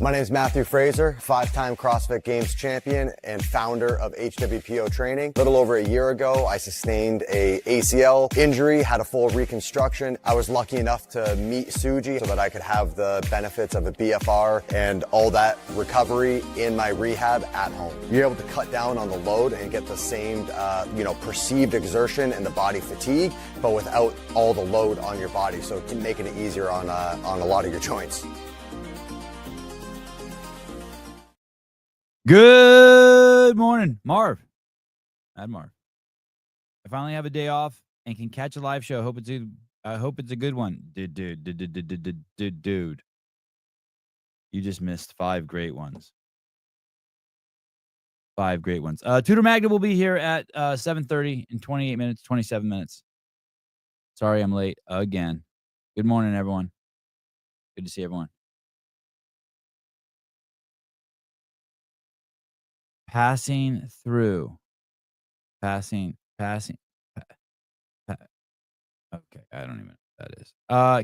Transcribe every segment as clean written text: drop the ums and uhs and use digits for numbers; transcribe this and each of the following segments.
My name is Matthew Fraser, 5-time CrossFit Games champion and founder of HWPO Training. A little over a year ago, I sustained a ACL injury, had a full reconstruction. I was lucky enough to meet Suji so that I could have the benefits of a BFR and all that recovery in my rehab at home. You're able to cut down on the load and get the same, perceived exertion and the body fatigue, but without all the load on your body. So making it easier on a lot of your joints. Good morning, Marv. Add Marv. I finally have a day off and can catch a live show. I hope it's a good one. Dude. You just missed 5 great ones. 5 great ones. Tudor Magda will be here at 7:30 in 28 minutes, 27 minutes. Sorry I'm late again. Good morning, everyone. Good to see everyone. Passing through. Passing. Okay, I don't even know what that is.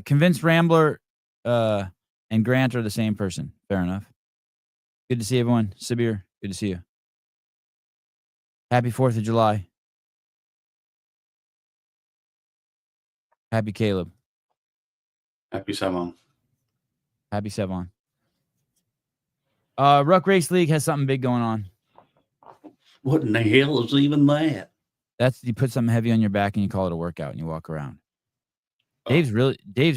Convinced Rambler and Grant are the same person. Fair enough. Good to see everyone. Sabir, good to see you. Happy 4th of July. Happy Caleb. Happy Sevon. Happy Sevon. Ruck Race League has something big going on. What in the hell is even that? That's you put something heavy on your back and you call it a workout and you walk around. Oh. Dave's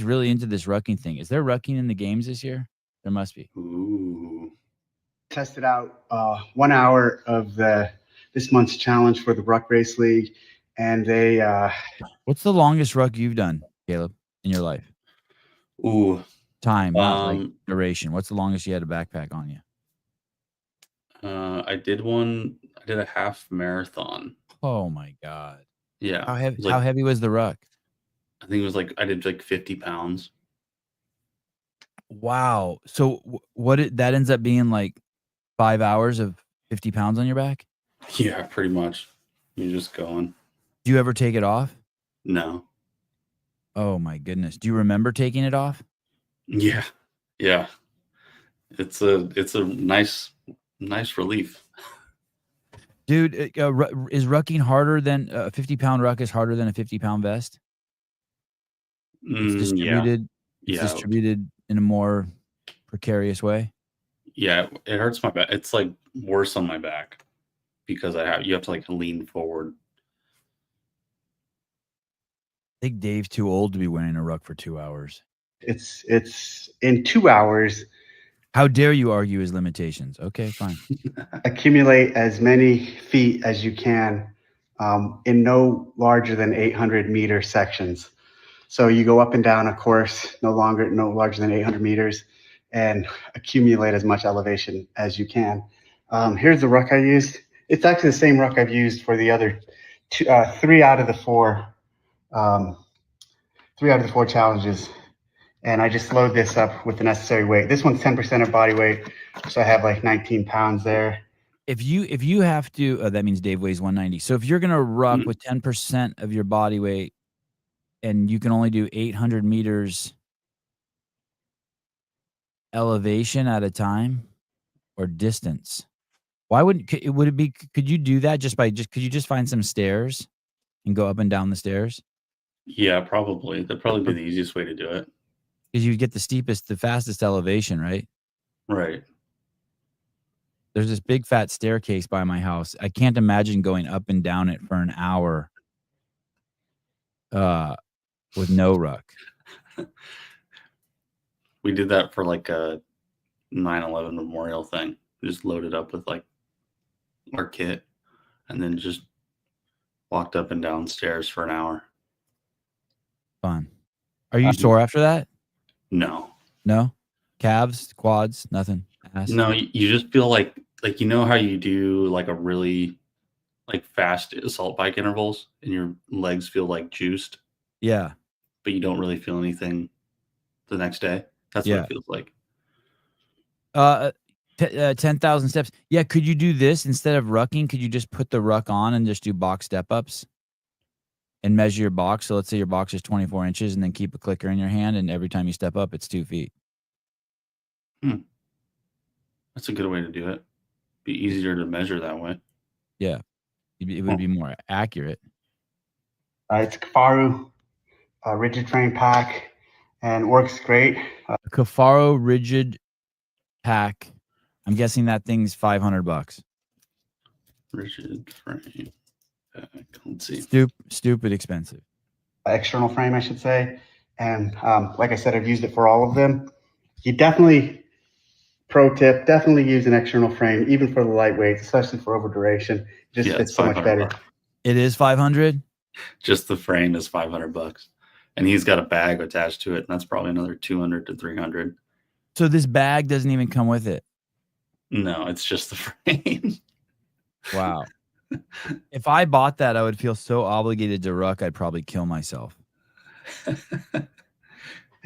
really into this rucking thing. Is there rucking in the games this year? There must be. Ooh. Tested out 1 hour of this month's challenge for the Ruck Race League, and they. What's the longest ruck you've done, Caleb, in your life? Ooh. Time, not like duration. What's the longest you had a backpack on you? I did a half marathon. Oh my God. Yeah. How heavy was the ruck? I think it was I did 50 pounds. Wow. So that ends up being like 5 hours of 50 pounds on your back? Yeah, pretty much. You're just going. Do you ever take it off? No. Oh my goodness. Do you remember taking it off? Yeah. Yeah. It's a nice relief. Dude, is rucking harder than a 50-pound ruck is harder than a 50-pound vest? It's distributed. Yeah. It's distributed in a more precarious way. Yeah, it hurts my back. It's worse on my back because you have to lean forward. I think Dave's too old to be wearing a ruck for 2 hours. It's in 2 hours. How dare you argue his limitations? Okay, fine. Accumulate as many feet as you can in no larger than 800-meter sections. So you go up and down a course no larger than 800 meters and accumulate as much elevation as you can. Here's the ruck I used. It's actually the same ruck I've used for the other 3 out of the 4 challenges. And I just load this up with the necessary weight. This one's 10% of body weight, so I have 19 pounds there. If you have to, that means Dave weighs 190. So if you're gonna ruck with 10% of your body weight, and you can only do 800 meters elevation at a time or distance, would it be? Could you do that could you just find some stairs and go up and down the stairs? Yeah, probably. That'd probably be the easiest way to do it. Because you get the fastest elevation, right? Right. There's this big fat staircase by my house. I can't imagine going up and down it for an hour with no ruck. We did that for a 9/11 memorial thing. We just loaded up with our kit and then just walked up and down stairs for an hour. Fun. Are you sore after that? No. No? Calves, quads, nothing? Ass? No, you just feel like you know how you do a really fast assault bike intervals and your legs feel juiced? Yeah. But you don't really feel anything the next day? That's what it feels like. 10,000 steps. Yeah, could you do this instead of rucking? Could you just put the ruck on and just do box step-ups? And measure your box. So let's say your box is 24 inches and then keep a clicker in your hand. And every time you step up, it's 2 feet. That's a good way to do it. Be easier to measure that way. Yeah, it would be more accurate. It's a Kafaru rigid frame pack and works great. Kafaro rigid pack. I'm guessing that thing's $500. Rigid frame pack. Let's see. Stupid expensive. External frame, I should say. And like I said, I've used it for all of them. You definitely, pro tip, definitely use an external frame, even for the lightweights, especially for over duration. It just fits so much better. $500. It is 500. Just the frame is $500, and he's got a bag attached to it, and that's probably another 200 to 300. So this bag doesn't even come with it. No, it's just the frame. Wow. If I bought that, I would feel so obligated to Ruck, I'd probably kill myself. And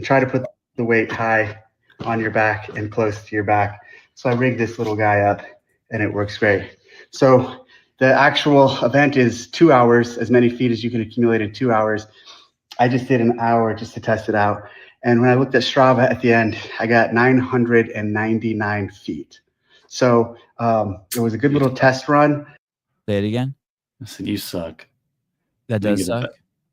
try to put the weight high on your back and close to your back. So I rigged this little guy up, and it works great. So the actual event is 2 hours, as many feet as you can accumulate in 2 hours. I just did an hour just to test it out. And when I looked at Strava at the end, I got 999 feet. So it was a good little test run. Say it again. I said, you suck. That does suck.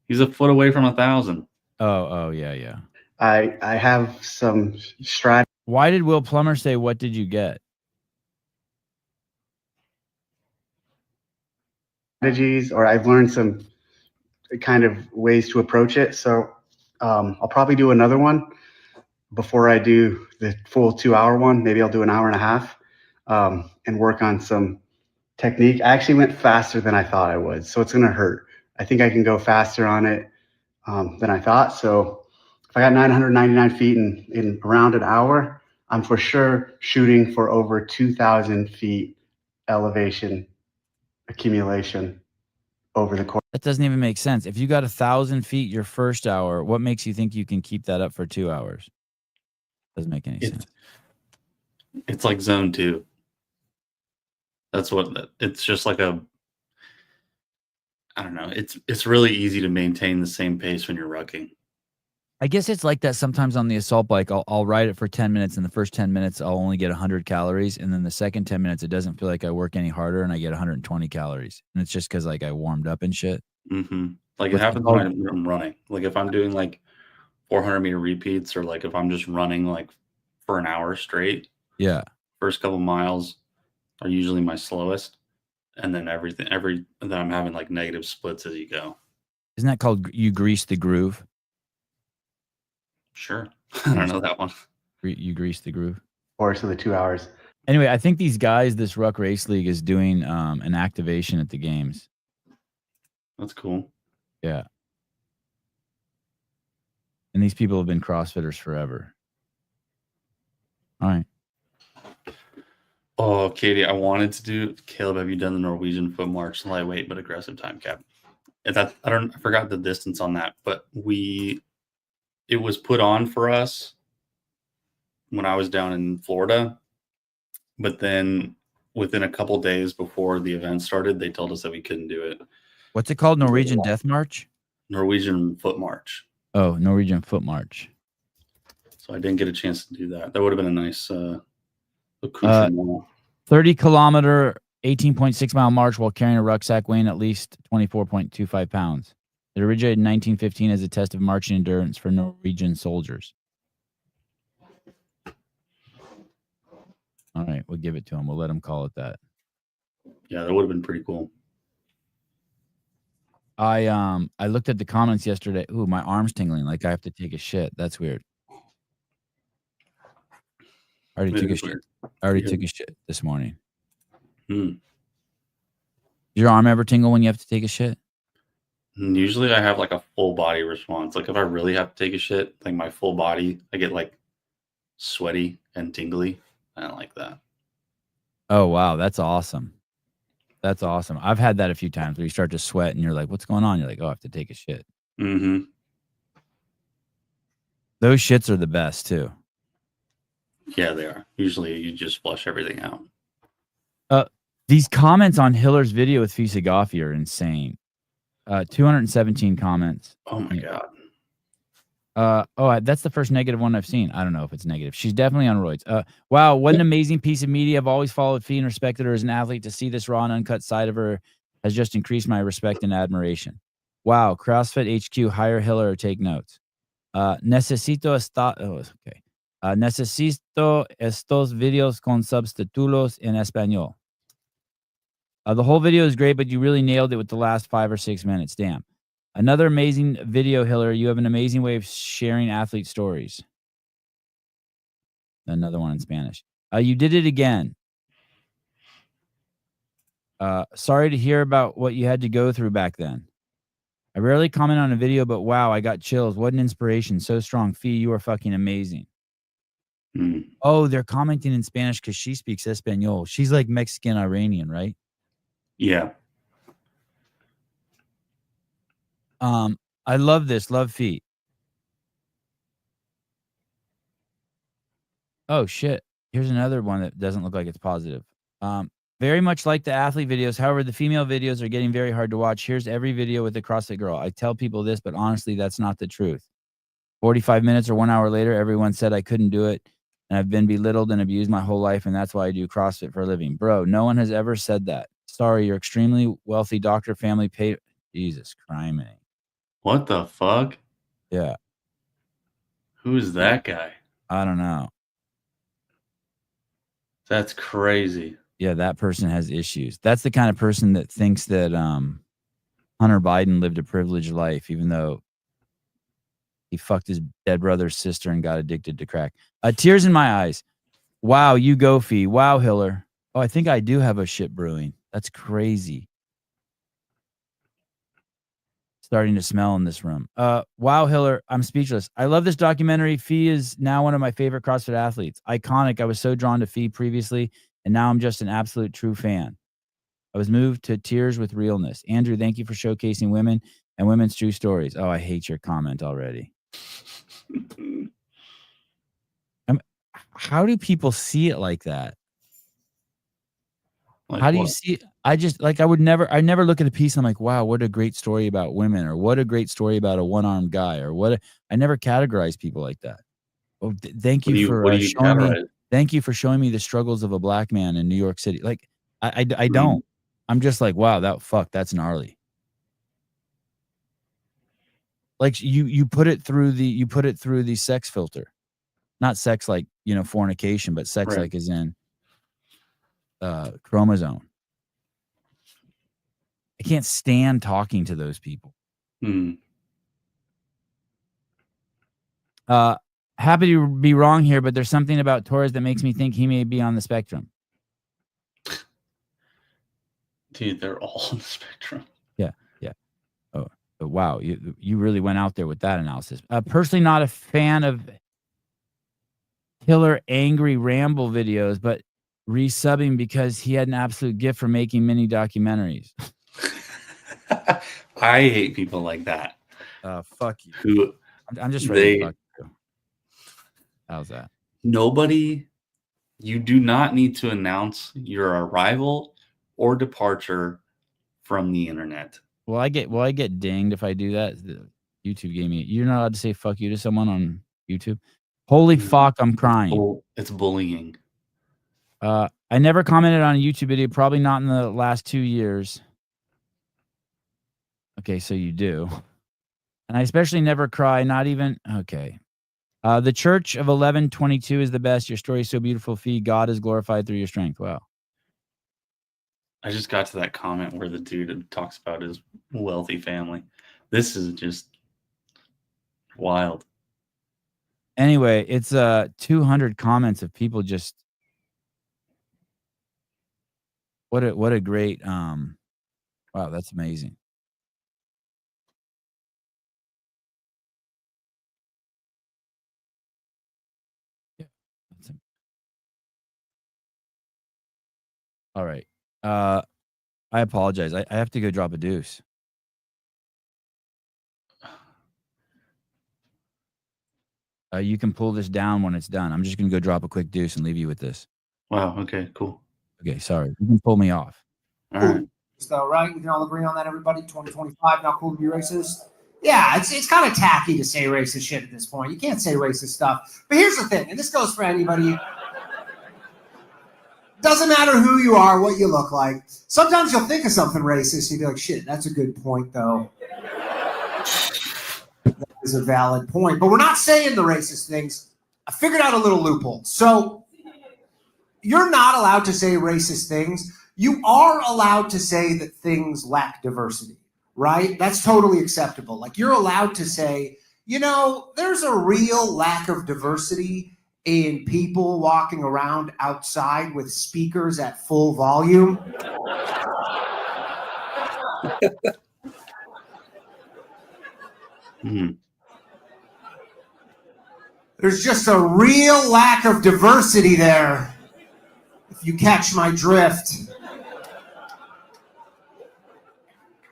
He's a foot away from 1,000. Oh, yeah. I have some strategies. Why did Will Plummer say, what did you get? Or I've learned some kind of ways to approach it. So I'll probably do another one before I do the full 2 hour one. Maybe I'll do an hour and a half and work on some technique. I actually went faster than I thought I would. So it's going to hurt. I think I can go faster on it than I thought. So if I got 999 feet in around an hour, I'm for sure shooting for over 2,000 feet elevation accumulation over the course. That doesn't even make sense. If you got 1,000 feet your first hour, what makes you think you can keep that up for 2 hours? Doesn't make any sense. It's like zone 2. That's what it's just like I don't know. It's really easy to maintain the same pace when you're rucking. I guess it's like that sometimes on the assault bike. I'll ride it for 10 minutes. In the first 10 minutes, I'll only get 100 calories. And then the second 10 minutes, it doesn't feel like I work any harder and I get 120 calories. And it's just because like I warmed up and shit. Mm-hmm. Like it happens when I'm running. Like if I'm doing like 400 meter repeats or like if I'm just running like for an hour straight. Yeah. First couple miles are usually my slowest. And then then I'm having like negative splits as you go. Isn't that called you grease the groove? Sure. I don't know that one. You grease the groove. Course of the 2 hours. Anyway, I think these guys, this Ruck Race League is doing an activation at the games. That's cool. Yeah. And these people have been CrossFitters forever. All right. Oh, Katie, I wanted to do Caleb. Have you done the Norwegian foot march, lightweight but aggressive time cap? I forgot the distance on that, but it was put on for us when I was down in Florida, but then within a couple days before the event started, they told us that we couldn't do it. What's it called? Norwegian Death March? Norwegian foot march. Oh, Norwegian foot march. So I didn't get a chance to do that. That would have been a nice accoutrement. 30-kilometer, 18.6 mile march while carrying a rucksack weighing at least 24.25 pounds. It originated in 1915 as a test of marching endurance for Norwegian soldiers. All right, we'll give it to him. We'll let him call it that. Yeah, that would have been pretty cool. I looked at the comments yesterday. Ooh, my arm's tingling like I have to take a shit. That's weird. I already took a shit. I already took a shit this morning. Does your arm ever tingle when you have to take a shit? Usually I have like a full body response. Like if I really have to take a shit, like my full body, I get like sweaty and tingly. I don't like that. Oh, wow. That's awesome. That's awesome. I've had that a few times where you start to sweat and you're like, what's going on? You're like, oh, I have to take a shit. Mm-hmm. Those shits are the best too. Yeah, they are. Usually you just flush everything out. These comments on Hiller's video with Fisa Goffi are insane. 217 comments. Oh my God. That's the first negative one I've seen. I don't know if it's negative. She's definitely on roids. Wow, what an amazing piece of media. I've always followed Fee and respected her as an athlete. To see this raw and uncut side of her has just increased my respect and admiration. Wow, CrossFit HQ, hire Hiller or take notes. Necesito estos videos con subtítulos en español. The whole video is great, but you really nailed it with the last 5 or 6 minutes. Damn. Another amazing video, Hiller. You have an amazing way of sharing athlete stories. Another one in Spanish. You did it again. Sorry to hear about what you had to go through back then. I rarely comment on a video, but wow, I got chills. What an inspiration. So strong. Fee, you are fucking amazing. Oh, they're commenting in Spanish because she speaks Espanol. She's like Mexican Iranian, right? Yeah. I love this. Love Fee. Oh shit. Here's another one that doesn't look like it's positive. Very much like the athlete videos. However, the female videos are getting very hard to watch. Here's every video with a CrossFit girl. I tell people this, but honestly, that's not the truth. 45 minutes or 1 hour later, everyone said I couldn't do it. And I've been belittled and abused my whole life. And that's why I do CrossFit for a living. Bro, no one has ever said that. Sorry, you're extremely wealthy doctor, family paid. Jesus Christ. What the fuck? Yeah. Who's that guy? I don't know. That's crazy. Yeah, that person has issues. That's the kind of person that thinks that Hunter Biden lived a privileged life, even though he fucked his dead brother's sister and got addicted to crack. Tears in my eyes. Wow, you go, Fee. Wow, Hiller. Oh, I think I do have a shit brewing. That's crazy. Starting to smell in this room. Wow, Hiller. I'm speechless. I love this documentary. Fee is now one of my favorite CrossFit athletes. Iconic. I was so drawn to Fee previously, and now I'm just an absolute true fan. I was moved to tears with realness. Andrew, thank you for showcasing women and women's true stories. Oh, I hate your comment already. How do people see it like that? Like How do you what? see it? I just like I never look at a piece and I'm like, wow, what a great story about women, or what a great story about a one-armed guy, or I never categorize people like that. Oh, thank you for showing me. Thank you for showing me the struggles of a black man in New York City. Like I don't. I'm just like, wow, that's gnarly. Like you put it through the sex filter. Not sex like, fornication, but sex like as in chromosome. I can't stand talking to those people. Happy to be wrong here, but there's something about Torres that makes me think he may be on the spectrum. Dude, they're all on the spectrum. Yeah. Oh, wow. You really went out there with that analysis. Personally, not a fan of killer angry ramble videos, but resubbing because he had an absolute gift for making mini documentaries. I hate people like that. Fuck you. I'm just ready to fuck you. How's that? You do not need to announce your arrival or departure from the internet. Well, I get dinged if I do that. YouTube gave me. You're not allowed to say fuck you to someone on YouTube. Holy fuck, I'm crying. It's bullying. I never commented on a YouTube video, probably not in the last 2 years. Okay, so you do. And I especially never cry, not even, okay. The Church of 1122 is the best. Your story is so beautiful, Fee. God is glorified through your strength. Wow. I just got to that comment where the dude talks about his wealthy family. This is just wild. Anyway, it's 200 comments of people just what a great wow, that's amazing. Yeah. All right. I apologize. I have to go drop a deuce. You can pull this down when it's done. I'm just going to go drop a quick deuce and leave you with this. Wow. Okay, cool. Okay, sorry. You can pull me off. All right. So, right, we can all agree on that, everybody. 2025, now cool to be racist. Yeah, it's kind of tacky to say racist shit at this point. You can't say racist stuff. But here's the thing, and this goes for anybody. Doesn't matter who you are, what you look like. Sometimes you'll think of something racist, and you'll be like, shit, that's a good point, though. That is a valid point. But we're not saying the racist things. I figured out a little loophole. So you're not allowed to say racist things. You are allowed to say that things lack diversity, right? That's totally acceptable. Like, you're allowed to say, you know, there's a real lack of diversity in people walking around outside with speakers at full volume. There's just a real lack of diversity there, if you catch my drift.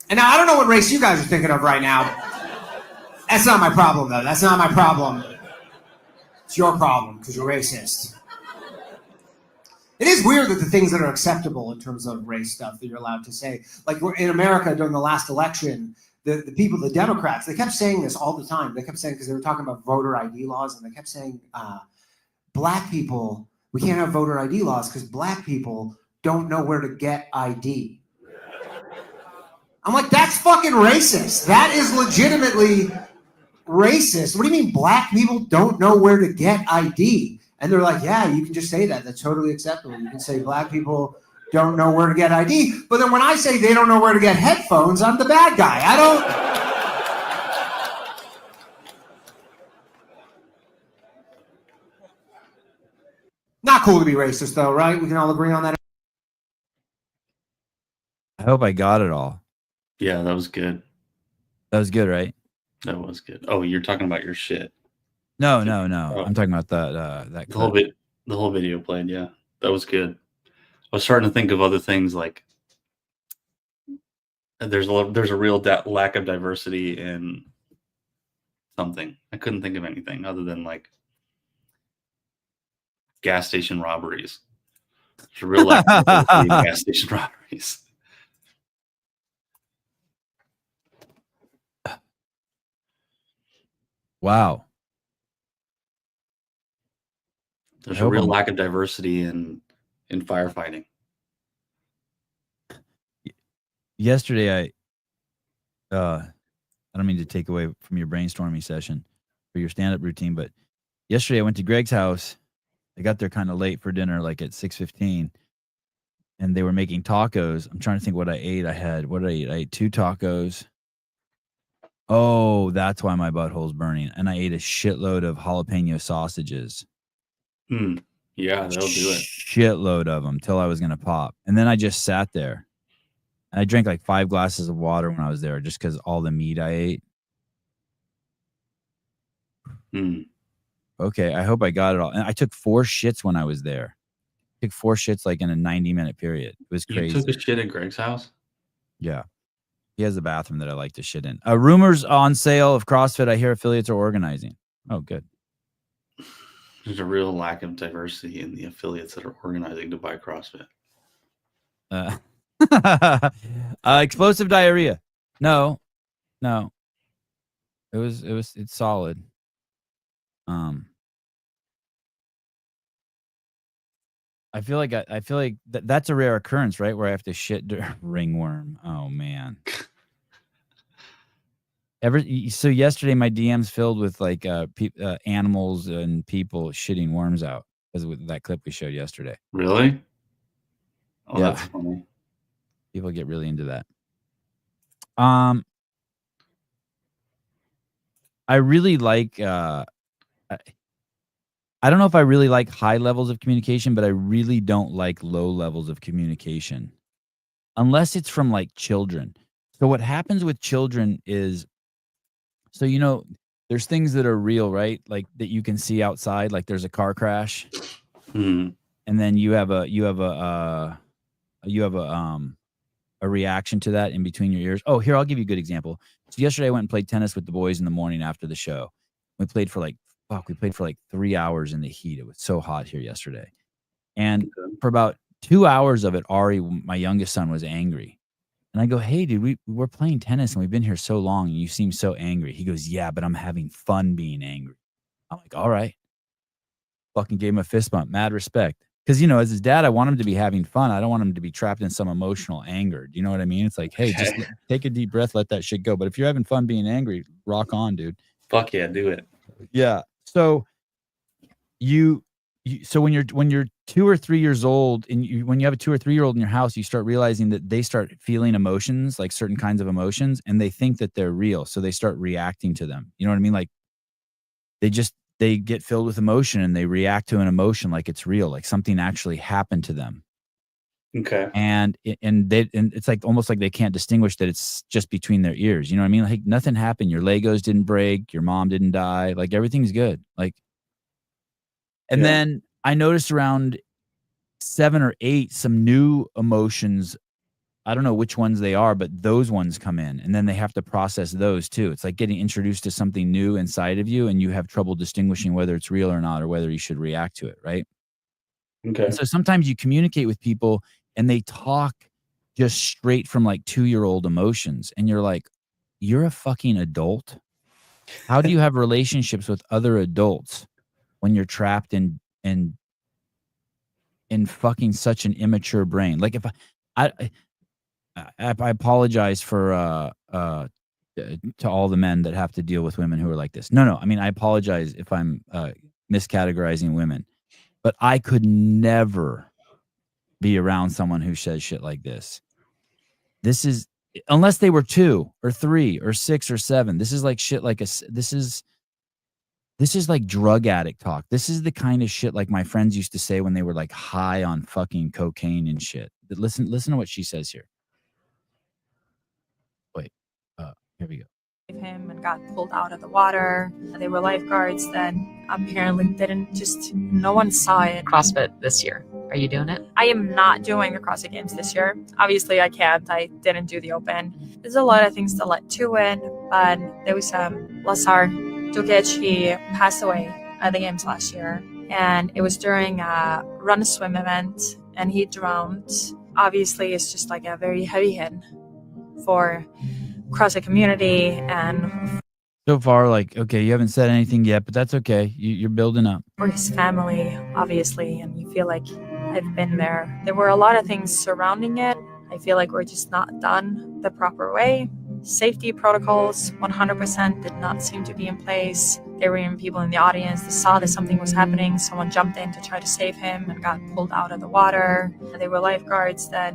And now, I don't know what race you guys are thinking of right now. That's not my problem, though. That's not my problem. It's your problem, because you're racist. It is weird that the things that are acceptable in terms of race stuff that you're allowed to say, like in America during the last election, the people, the Democrats, they kept saying this all the time. They kept saying, because they were talking about voter ID laws, and they kept saying, black people, we can't have voter ID laws because black people don't know where to get ID. I'm like, that's fucking racist. That is legitimately racist. What do you mean black people don't know where to get ID? And they're like, yeah, you can just say that. That's totally acceptable. You can say black people don't know where to get ID. But then when I say they don't know where to get headphones, I'm the bad guy. I don't... Not cool to be racist, though, right? We can all agree on that. I hope I got it all. Yeah, that was good. That was good, right? That was good. Oh, you're talking about your shit. No. Oh. I'm talking about that The whole video played. Yeah, that was good. I was starting to think of other things like there's a real lack of diversity in something. I couldn't think of anything other than like gas station robberies. There's a real lack of diversity in gas station robberies. Wow. There's a real lack of diversity in firefighting. Yesterday, I don't mean to take away from your brainstorming session or your stand-up routine, but yesterday I went to Greg's house. I got there kind of late for dinner, like at 6:15, and they were making tacos. I'm trying to think what I ate. What did I eat? I ate 2 tacos. Oh, that's why my butthole's burning. And I ate a shitload of jalapeno sausages. Yeah, that'll do it. Shitload of them till I was going to pop. And then I just sat there. And I drank like 5 glasses of water when I was there just because all the meat I ate. Okay, I hope I got it all. And I took 4 shits when I was there. I took 4 shits like in a 90-minute period. It was crazy. You took a shit at Greg's house? Yeah. He has a bathroom that I like to shit in. Rumors on sale of CrossFit. I hear affiliates are organizing. Oh, good. There's a real lack of diversity in the affiliates that are organizing to buy CrossFit. Explosive diarrhea. No. It's solid. I feel like that's a rare occurrence, right? Where I have to shit ringworm. Oh man. So yesterday my DMs filled with like animals and people shitting worms out because with that clip we showed yesterday. Really? Oh, yeah. That's funny. People get really into that. I really like I don't know if I really like high levels of communication, but I really don't like low levels of communication unless it's from like children. So what happens with children is, so, you know, there's things that are real, right? Like that you can see outside, like there's a car crash and then you have a reaction to that in between your ears. Oh, here, I'll give you a good example. So yesterday I went and played tennis with the boys in the morning after the show. We played for like 3 hours in the heat. It was so hot here yesterday. And for about 2 hours of it, Ari, my youngest son, was angry. And I go, hey, dude, we're playing tennis and we've been here so long and you seem so angry. He goes, yeah, but I'm having fun being angry. I'm like, all right. Fucking gave him a fist bump. Mad respect. Because, you know, as his dad, I want him to be having fun. I don't want him to be trapped in some emotional anger. Do you know what I mean? It's like, hey, just Okay. take a deep breath, let that shit go. But if you're having fun being angry, rock on, dude. Fuck yeah, do it. Yeah. So so when you're 2 or 3 years old and when you have a 2 or 3 year old in your house, you start realizing that they start feeling emotions, like certain kinds of emotions, and they think that they're real. So they start reacting to them. You know what I mean? Like they get filled with emotion and they react to an emotion like it's real, like something actually happened to them. Okay. And it's like almost like they can't distinguish that it's just between their ears. You know what I mean? Like nothing happened. Your Legos didn't break. Your mom didn't die. Like everything's good. Like, and Yeah. then I noticed around 7 or 8, some new emotions. I don't know which ones they are, but those ones come in and then they have to process those too. It's like getting introduced to something new inside of you and you have trouble distinguishing whether it's real or not or whether you should react to it, right? Okay. And so sometimes you communicate with people and they talk just straight from like 2-year-old emotions and you're like, you're a fucking adult. How do you have relationships with other adults when you're trapped in fucking such an immature brain? Like if I apologize for to all the men that have to deal with women who are like this. No. I mean, I apologize if I'm miscategorizing women, but I could never be around someone who says shit like this. This is unless they were 2 or 3 or 6 or 7. This is like shit. This is like drug addict talk. This is the kind of shit like my friends used to say when they were like high on fucking cocaine and shit. But listen to what she says here. Wait, here we go. Him and got pulled out of the water. They were lifeguards that apparently didn't just, no one saw it. CrossFit this year. Are you doing it? I am not doing the CrossFit Games this year. Obviously, I can't. I didn't do the Open. There's a lot of things that led to it, but there was Lazar Dukic. He passed away at the Games last year, and it was during a run swim event, and he drowned. Obviously, it's just like a very heavy hit for CrossFit community. And So far, like, okay, you haven't said anything yet, but that's okay. You're building up. For his family, obviously, and you feel like I've been there. There were a lot of things surrounding it. I feel like we're just not done the proper way. Safety protocols 100% did not seem to be in place. There were even people in the audience that saw that something was happening. Someone jumped in to try to save him and got pulled out of the water. There were lifeguards that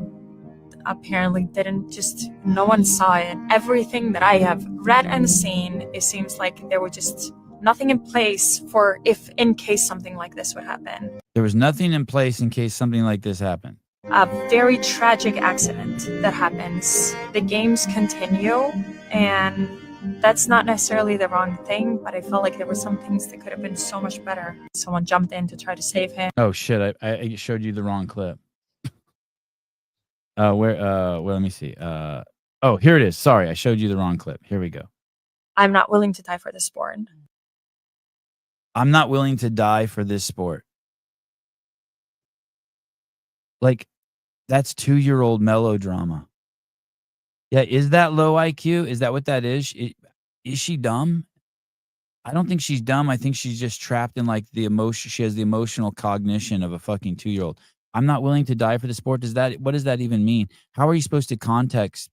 apparently didn't just, no one saw it. Everything that I have read and seen, it seems like there were just nothing in place for if in case something like this would happen. There was nothing in place in case something like this happened. A very tragic accident that happens. The games continue, and that's not necessarily the wrong thing, but I felt like there were some things that could have been so much better. Someone jumped in to try to save him. Oh shit! I showed you the wrong clip. Well, let me see. Oh, here it is. Sorry, I showed you the wrong clip. Here we go. I'm not willing to die for the sport. I'm not willing to die for this sport. Like, that's 2-year-old melodrama. Yeah, is that low IQ? Is that what that is? Is she dumb? I don't think she's dumb. I think she's just trapped in like the emotion. She has the emotional cognition of a fucking 2-year-old. I'm not willing to die for the sport. What does that even mean? How are you supposed to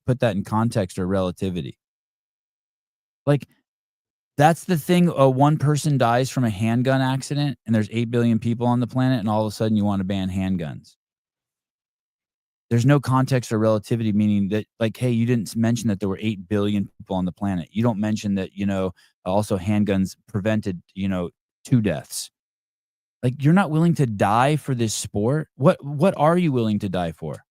put that in context or relativity? Like, that's the thing. One person dies from a handgun accident and there's 8 billion people on the planet and all of a sudden you want to ban handguns. There's no context or relativity, meaning that, like, hey, you didn't mention that there were 8 billion people on the planet. You don't mention that, also handguns prevented, 2 deaths. Like, you're not willing to die for this sport? What are you willing to die for?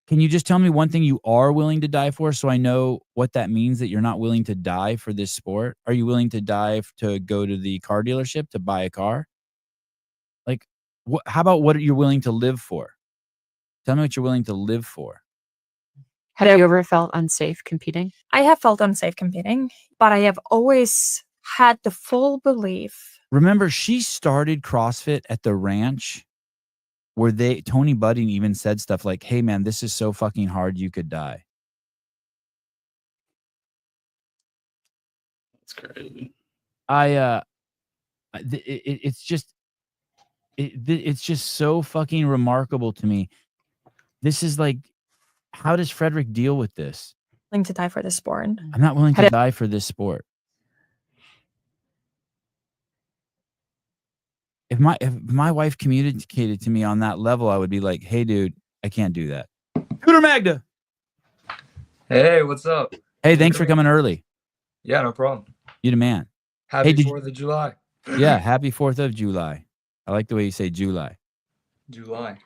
Can you just tell me one thing you are willing to die for so I know what that means, that you're not willing to die for this sport? Are you willing to die to go to the car dealership to buy a car? Like, how about what you're willing to live for? Tell me what you're willing to live for. Have you ever felt unsafe competing? I have felt unsafe competing, but I have always had the full belief. Remember, she started CrossFit at the ranch where Tony Budding even said stuff like, "Hey man, this is so fucking hard, you could die." That's crazy. It's just it's just so fucking remarkable to me. This is like, how does Frederick deal with this? Willing to die for the sport. I'm not willing to die for this sport. If my wife communicated to me on that level, I would be like, "Hey, dude, I can't do that." Tudor Magda. Hey, what's up? Hey, thanks for coming early. Yeah, no problem. You the man. Happy Hey, 4th of July. Yeah, happy 4th of July. I like the way you say July. July.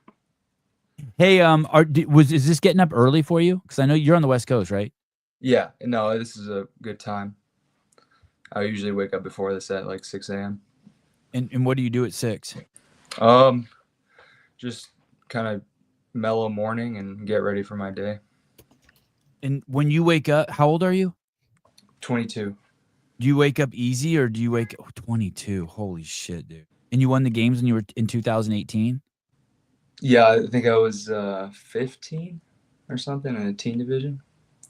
Hey, is this getting up early for you? Because I know you're on the West Coast, right? Yeah, no, this is a good time. I usually wake up before this at like 6 a.m. And what do you do at 6? Just kind of mellow morning and get ready for my day. And when you wake up, how old are you? 22. Do you wake up easy or do you wake up 22? Holy shit, dude. And you won the games when you were in 2018? Yeah, I think I was 15 or something in the teen division.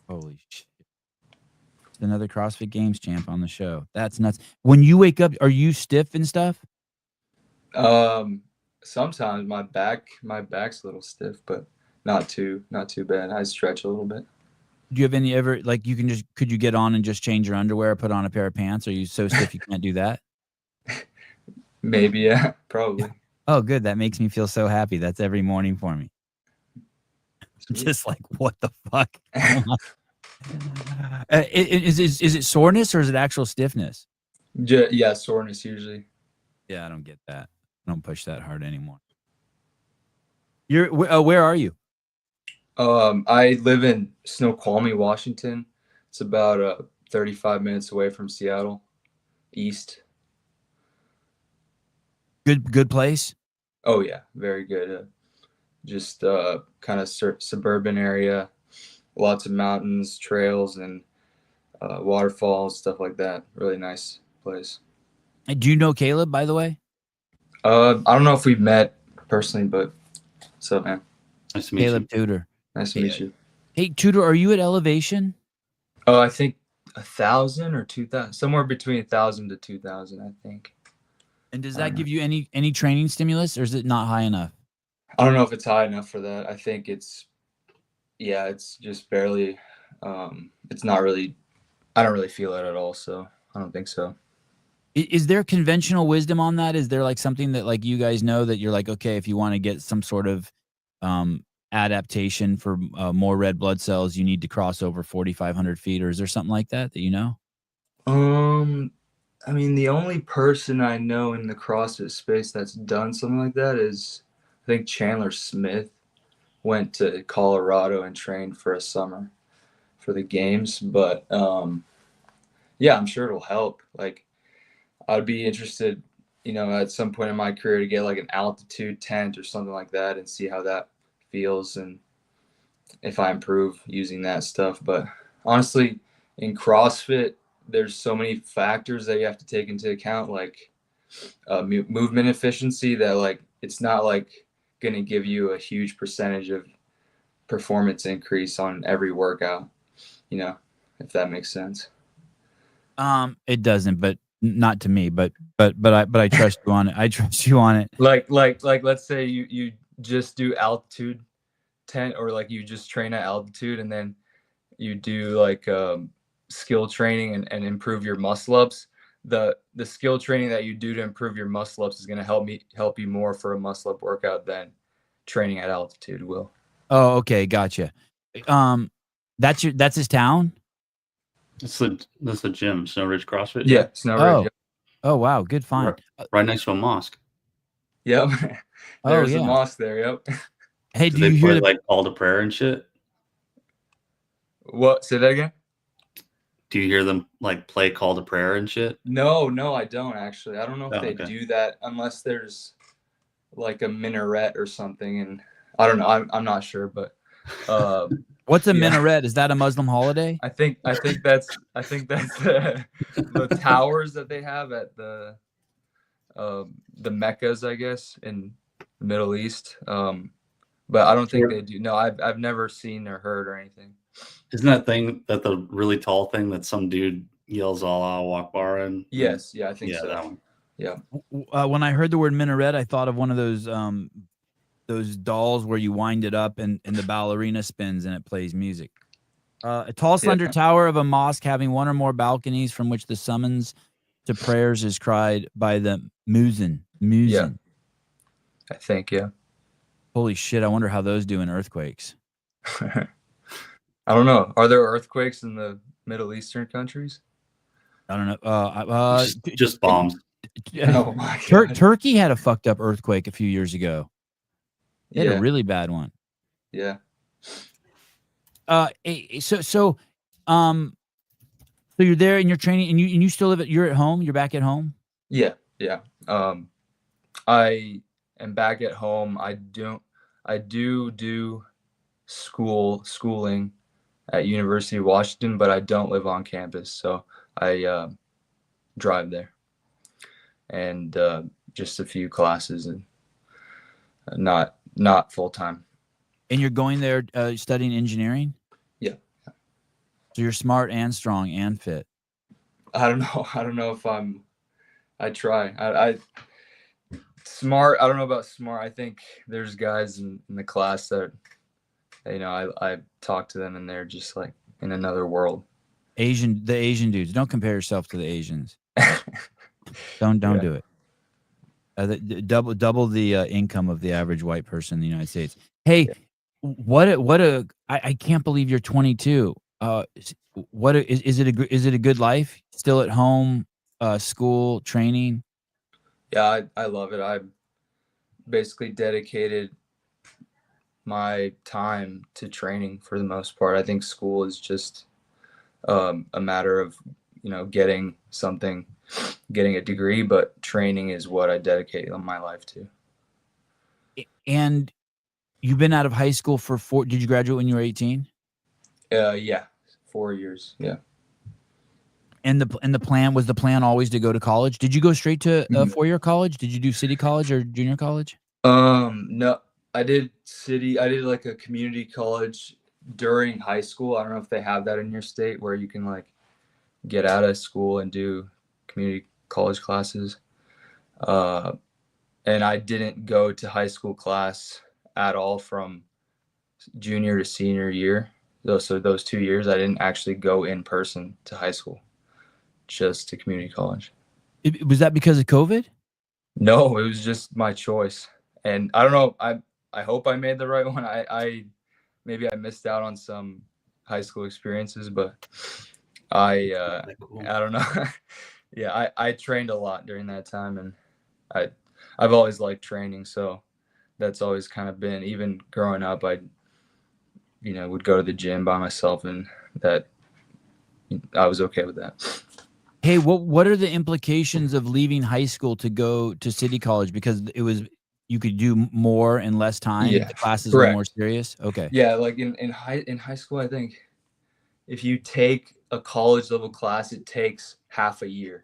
Holy shit. Another CrossFit Games champ on the show. That's nuts. When you wake up, are you stiff and stuff? Sometimes my back's a little stiff, but not too bad. I stretch a little bit. Do you have any ever, like, could you get on and just change your underwear, put on a pair of pants? Are you so stiff you can't do that? Maybe, yeah, probably. Oh, good. That makes me feel so happy. That's every morning for me. Just like, what the fuck? Is it soreness or is it actual stiffness? Yeah, soreness usually. Yeah, I don't get that. I don't push that hard anymore. Where are you? I live in Snoqualmie, Washington. It's about 35 minutes away from Seattle, east. Good place? Oh yeah, very good. Just kind of suburban area, lots of mountains, trails, and waterfalls, stuff like that. Really nice place. Do you know Caleb, by the way? I don't know if we've met personally, but what's up, man? Nice to meet Caleb you. Tudor. Nice to meet you. Hey, Tudor, are you at elevation? I think 1,000 or 2,000, somewhere between 1,000 to 2,000, I think. And does that give you any training stimulus, or is it not high enough? I don't know if it's high enough for that. I think it's just barely. It's not really. I don't really feel it at all, so I don't think so. Is there conventional wisdom on that? Is there like something that like you guys know that you're like, okay, if you want to get some sort of adaptation for more red blood cells, you need to cross over 4,500 feet, or is there something like that you know? I mean, the only person I know in the CrossFit space that's done something like that is, I think Chandler Smith went to Colorado and trained for a summer for the games. But yeah, I'm sure it'll help. Like, I'd be interested, at some point in my career to get like an altitude tent or something like that and see how that feels and if I improve using that stuff. But honestly, in CrossFit, there's so many factors that you have to take into account, like movement efficiency, that like it's not like going to give you a huge percentage of performance increase on every workout, if that makes sense. It doesn't, but not to me, but I trust you on it. I trust you on it. Like let's say you just do altitude tent, or like you just train at altitude and then you do like skill training and improve your muscle ups. The skill training that you do to improve your muscle ups is going to help you more for a muscle up workout than training at altitude will. Oh, okay, gotcha. That's his town. That's the gym, Snow Ridge CrossFit. Yeah, Snow Ridge. Oh wow, good find. Right next to a mosque. Yep. There's a mosque there. Yep. Hey, Do do they you hear play like call to prayer and shit? What? Say that again. Do you hear them like play call to prayer and shit? No, I don't actually. I don't know if they do that unless there's like a minaret or something, and I don't know. I'm not sure, but what's a minaret? Is that a Muslim holiday? I think that's the towers that they have at the Meccas, I guess, in Middle East. But I don't think Sure. they do. No, I've never seen or heard or anything. Isn't that thing that the really tall thing that some dude yells Allah Akbar and Yes, yeah, I think yeah, so. that one. Yeah. When I heard the word minaret, I thought of one of those dolls where you wind it up and the ballerina spins and it plays music. A tall, slender tower of a mosque having one or more balconies from which the summons to prayers is cried by the muezzin. Yeah. I think, yeah. Holy shit! I wonder how those do in earthquakes. I don't know. Are there earthquakes in the Middle Eastern countries? I don't know. Just bombs. Oh my God. Turkey had a fucked up earthquake a few years ago. They had a really bad one. Yeah. So you're there and you're training and you still live you're at home. You're back at home. Yeah. Yeah. I am back at home. I do schooling at University of Washington, but I don't live on campus, so I drive there, and just a few classes, and not full time. And you're going there studying engineering? Yeah. So you're smart and strong and fit. I don't know if I try. I smart. I don't know about smart. I think there's guys in the class that, I talk to them and they're just like in another world. The Asian dudes. Don't compare yourself to the Asians. Don't do it. Double the income of the average white person in the United States. Hey, I can't believe you're 22. Is it a good life? Still at home, school, training? Yeah, I love it. I basically dedicated my time to training for the most part. I think school is just a matter of, getting a degree, but training is what I dedicate my life to. And you've been out of high school for did you graduate when you were 18? Yeah, 4 years. Yeah. And the plan always to go to college? Did you go straight to a 4-year college? Did you do city college or junior college? No, I did like a community college during high school. I don't know if they have that in your state where you can like get out of school and do community college classes. And I didn't go to high school class at all from junior to senior year. So those 2 years, I didn't actually go in person to high school, just to community college. Was that because of COVID? No, it was just my choice. And I don't know, I hope I made the right one. Maybe I missed out on some high school experiences, but I don't know. Yeah, I trained a lot during that time, and I've always liked training, so that's always kind of been, even growing up, I would go to the gym by myself, and that I was okay with that. Hey, what are the implications of leaving high school to go to city college? Because you could do more in less time. Yeah, the classes correct. were more serious. Okay. Yeah, like in high school, I think if you take a college level class, it takes half a year.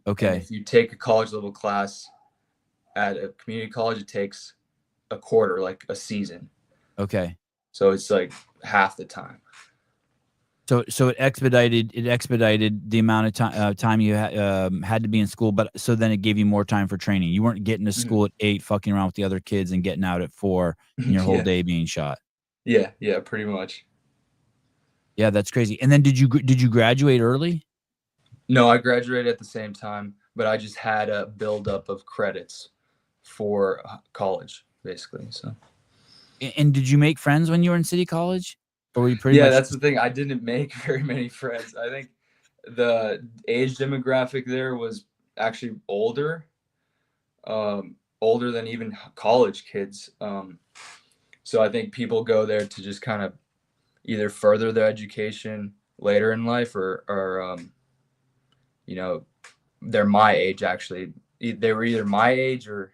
Okay. And if you take a college level class at a community college, it takes a quarter, like a season. Okay. So it's like half the time. So it expedited the amount of time you had to be in school, but so then it gave you more time for training. You weren't getting to school at 8, fucking around with the other kids, and getting out at 4, and your whole day being shot. Yeah, pretty much. Yeah, that's crazy. And then did you graduate early? No, I graduated at the same time, but I just had a buildup of credits for college, basically. So. And did you make friends when you were in city college? Or were you pretty much... that's the thing. I didn't make very many friends. I think the age demographic there was actually older than even college kids. So I think people go there to just kind of either further their education later in life, or they're my age, actually. They were either my age or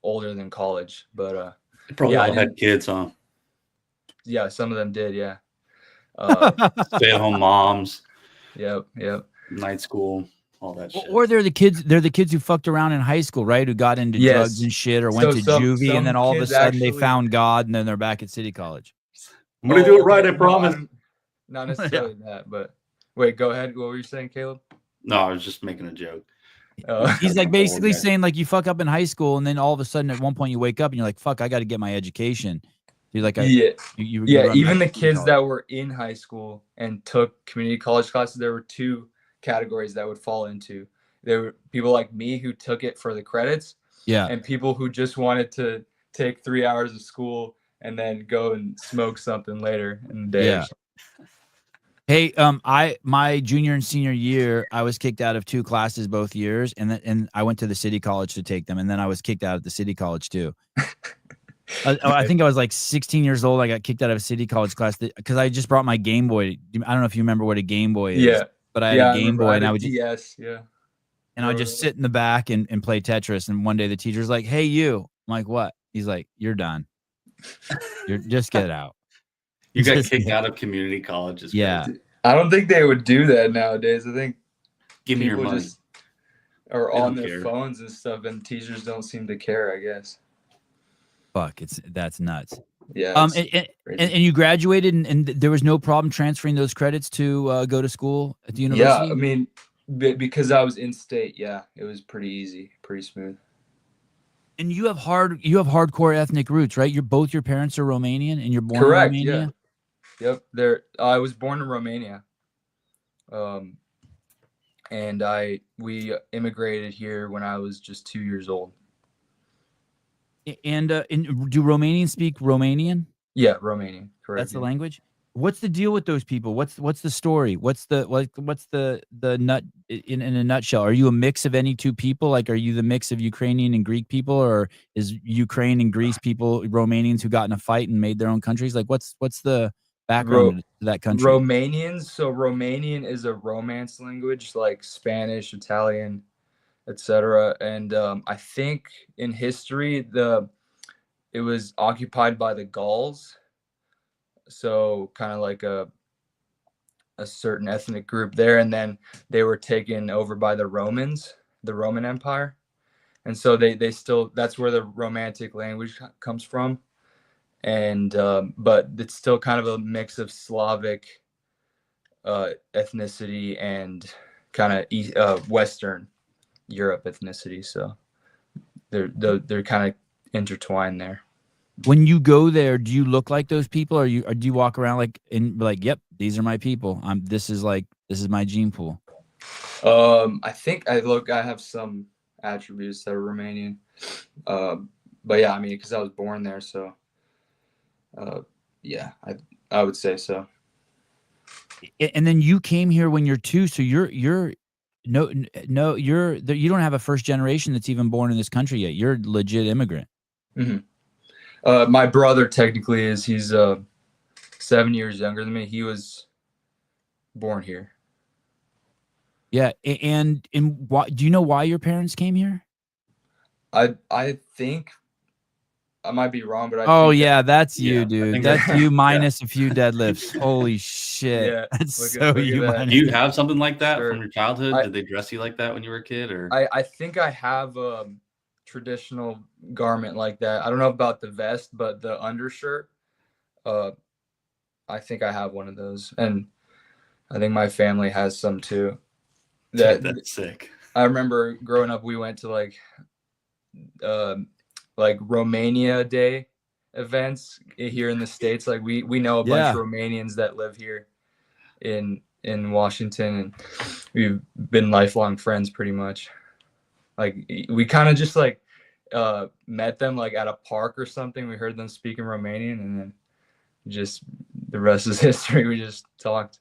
older than college. But they probably all had kids, huh? Yeah, some of them did, yeah. Stay-at-home moms. Yep. Night school. all that shit. Or they're the kids who fucked around in high school, right? Who got into Yes. drugs and shit, or went So to some juvie, and then all of a kids sudden they actually- found God, and then they're back at City College. I'm gonna do it right, okay, I promise. Not necessarily that, but wait, go ahead. What were you saying, Caleb? No, I was just making a joke. He's like Old basically guy. saying like you fuck up in high school, and then all of a sudden at one point you wake up and you're like, fuck, I got to get my education. You're like, Yeah, you run even back the to kids college. that were in high school and took community college classes, there were two categories that would fall into. There were people like me who took it for the credits, Yeah. and people who just wanted to take 3 hours of school and then go and smoke something later in the day. Yeah. Hey, my junior and senior year, I was kicked out of 2 classes both years, and I went to the City College to take them, and then I was kicked out of the City College too. I think I was like 16 years old. I got kicked out of a City College class because I just brought my Game Boy. I don't know if you remember what a Game Boy is. Yeah. But I had a Game Boy, and I would just, and I would just sit in the back and play Tetris. And one day the teacher's like, "Hey, you." I'm like, "What?" He's like, "You're done. You're just get out." You got kicked out of community colleges. Yeah. I don't think they would do that nowadays. I think Give me your people money. just are They on don't their care. phones and stuff, and teachers don't seem to care, I guess. Fuck, that's nuts. Yeah. And you graduated, and there was no problem transferring those credits to go to school at the university. Yeah, I mean, because I was in state, yeah, it was pretty easy, pretty smooth. And you have hardcore ethnic roots, right? Both your parents are Romanian, and you're born Correct. in Romania. Yeah. Yep. I was born in Romania. And we immigrated here when I was just 2 years old. And do Romanians speak Romanian? Yeah, Romanian. Correct. That's the language. What's the deal with those people? What's the story? What's the nut in a nutshell? Are you a mix of any two people? Like, are you the mix of Ukrainian and Greek people, or is Ukraine and Greece people Romanians who got in a fight and made their own countries? Like, what's the background to that country? Romanians. So Romanian is a Romance language, like Spanish, Italian, etc. And I think in history it was occupied by the Gauls. So kind of like a certain ethnic group there, and then they were taken over by the Romans, the Roman Empire, and so they still, that's where the Romantic language comes from, and but it's still kind of a mix of Slavic ethnicity and kind of Western Europe ethnicity. So they're kind of intertwined there. When you go there, do you look like those people, or do you walk around like yep, these are my people. This is my gene pool. I think I have some attributes that are Romanian. But yeah, I mean, because I was born there, so yeah, I would say so. And then you came here when you're 2, so you don't have a first generation that's even born in this country yet. You're a legit immigrant. Mm-hmm. My brother technically he's 7 years younger than me. He was born here. Yeah, and why do you know why your parents came here? I think I might be wrong, but that's you, dude. That's you minus yeah. a few deadlifts. Holy shit. Yeah, That's look at you. that. Do you have something like that Sure. from your childhood? Did they dress you like that when you were a kid, or? I think I have a traditional garment like that. I don't know about the vest, but the undershirt, I think I have one of those, and I think my family has some too. That's sick. I remember growing up, we went to like Romania Day events here in the States. Like we know a bunch of Romanians that live here in Washington, and we've been lifelong friends pretty much. Like we kind of just like met them like at a park or something. We heard them speaking Romanian, and then just the rest is history. We just talked.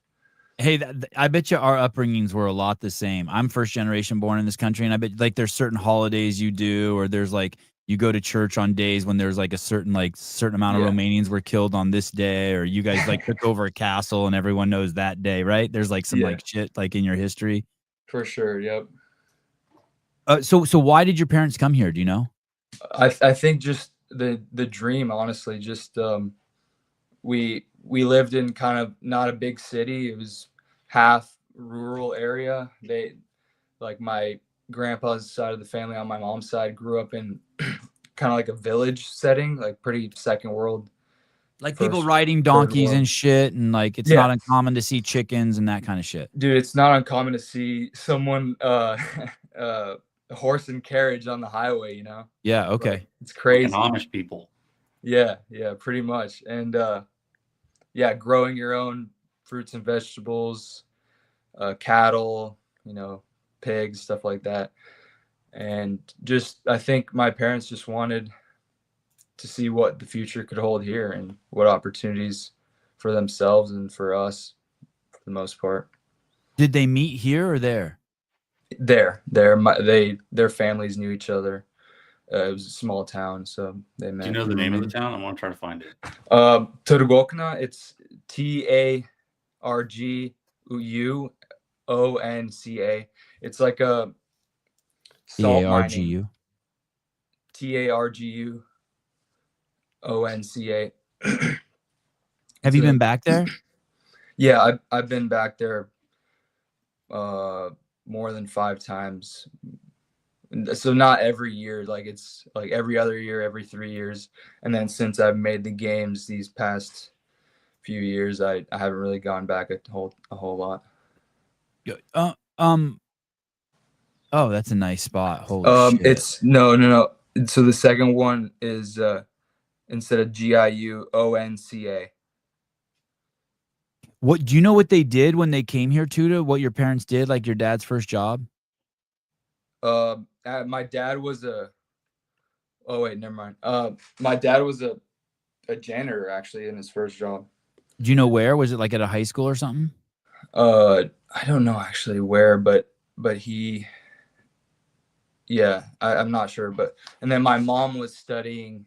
Hey, I bet you our upbringings were a lot the same. I'm first generation born in this country, and I bet like there's certain holidays you do, or there's like you go to church on days when there's like a certain amount of Romanians were killed on this day, or you guys like took over a castle and everyone knows that day, right? There's like some like shit like in your history. For sure. Yep. So why did your parents come here? Do you know? I think just the dream, honestly. Just we lived in kind of not a big city. It was half rural area. like my grandpa's side of the family on my mom's side grew up in kind of like a village setting, like pretty second world. Like people First, riding third donkeys world. and shit, and like it's Yeah. not uncommon to see chickens and that kind of shit. Dude, it's not uncommon to see someone horse and carriage on the highway, you know? Yeah, okay. Like, it's Fucking crazy. Amish people. Yeah, pretty much. And yeah, growing your own fruits and vegetables, cattle, you know, pigs, stuff like that. And just, I think my parents just wanted to see what the future could hold here and what opportunities for themselves and for us, for the most part. Did they meet here or there? Their families knew each other. It was a small town, so they met. Do you know the name of the town? I want to try to find it. Tudor. It's Targuonca. It's like a salt mining. Targuonca. Have you been back there? Yeah, I've been back there more than 5 times. So not every year, like it's like every other year, every 3 years. And then since I've made the games these past few years, I haven't really gone back a whole lot. Oh, that's a nice spot. Holy shit. It's no. So the second one is instead of Giuonca. What do you know what they did when they came here, Tuda? What your parents did, like your dad's first job? My dad was a. Oh wait, never mind. My dad was a janitor actually in his first job. Do you know where? Was it like at a high school or something? I don't know actually where, but he. Yeah, I'm not sure, and then my mom was studying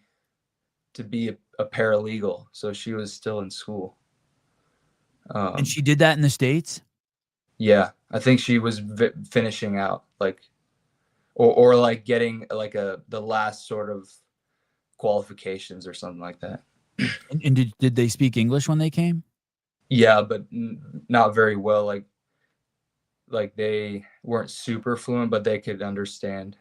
to be a paralegal, so she was still in school. And she did that in the States? Yeah, I think she was finishing out, like, or like getting like the last sort of qualifications or something like that. And did they speak English when they came? Yeah, but not very well. Like they weren't super fluent, but they could understand.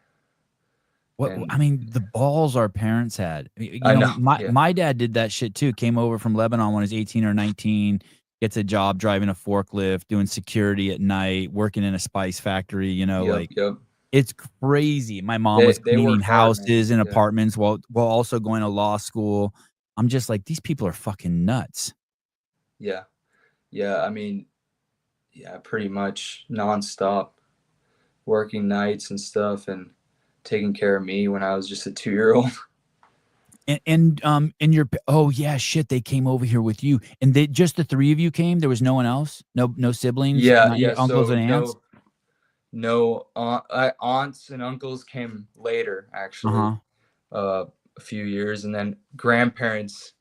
I mean, the balls our parents had. You I know, know, yeah. My dad did that shit too. Came over from Lebanon when he was 18 or 19, gets a job driving a forklift, doing security at night, working in a spice factory, you know, Yep. It's crazy. My mom was cleaning houses and Yeah. apartments while also going to law school. I'm just like, these people are fucking nuts. Yeah. I mean, yeah, pretty much nonstop, working nights and stuff, and taking care of me when I was just a 2-year-old. And your yeah, shit, they came over here with you, and they just the 3 of you came. There was no one else, no siblings, Yeah. your uncles and aunts. No, aunts and uncles came later, actually, a few years, and then grandparents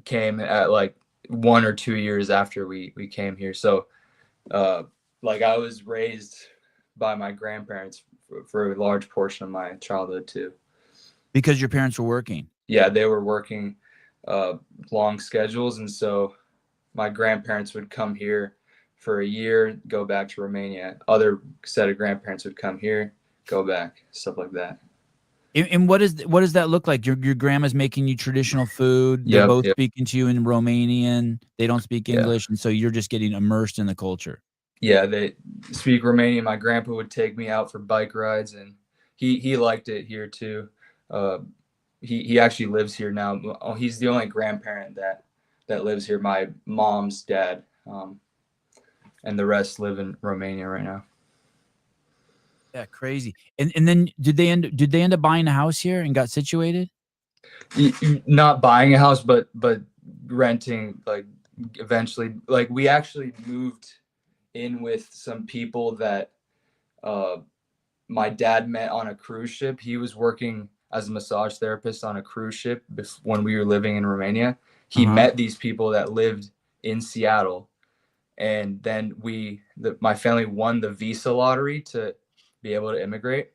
came at like 1 or 2 years after we came here. So, like I was raised by my grandparents for a large portion of my childhood too. Because your parents were working. Yeah, they were working long schedules, and so my grandparents would come here for a year, go back to Romania. Other set of grandparents would come here, go back, stuff like that. And what does that look like? Your grandma's making you traditional food. They're both speaking to you in Romanian. They don't speak English, and so you're just getting immersed in the culture. Yeah, they speak Romanian. My grandpa would take me out for bike rides, and he liked it here too. He actually lives here now. He's the only grandparent that lives here. My mom's dad, and the rest live in Romania right now. Yeah, crazy. And then did they end up buying a house here and got situated? Not buying a house, but renting. Like eventually, like we actually moved in with some people that my dad met on a cruise ship. He was working as a massage therapist on a cruise ship when we were living in Romania. He met these people that lived in Seattle, and then my family won the visa lottery to be able to immigrate.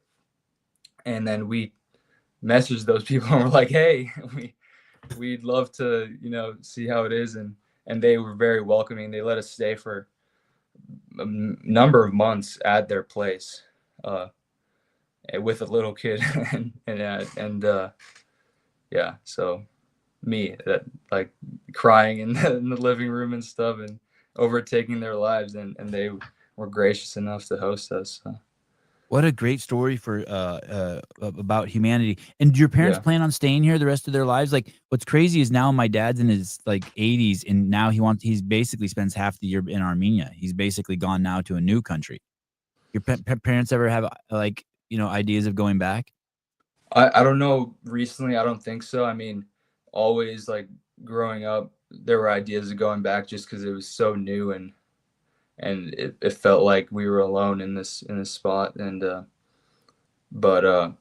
And then we messaged those people and we're like, hey, we'd love to, see how it is. And they were very welcoming. They let us stay for number of months at their place with a little kid and yeah, so me that like crying in the living room and stuff and overtaking their lives, and they were gracious enough to host us. So. What a great story for about humanity. And do your parents Yeah. plan on staying here the rest of their lives? Like, what's crazy is now my dad's in his like 80s, and now he's basically spends half the year in Armenia. He's basically gone now to a new country. Your parents ever have like, you know, ideas of going back? I don't know. Recently, I don't think so. I mean, always like growing up, there were ideas of going back just because it was so new and it felt like we were alone in this spot. And but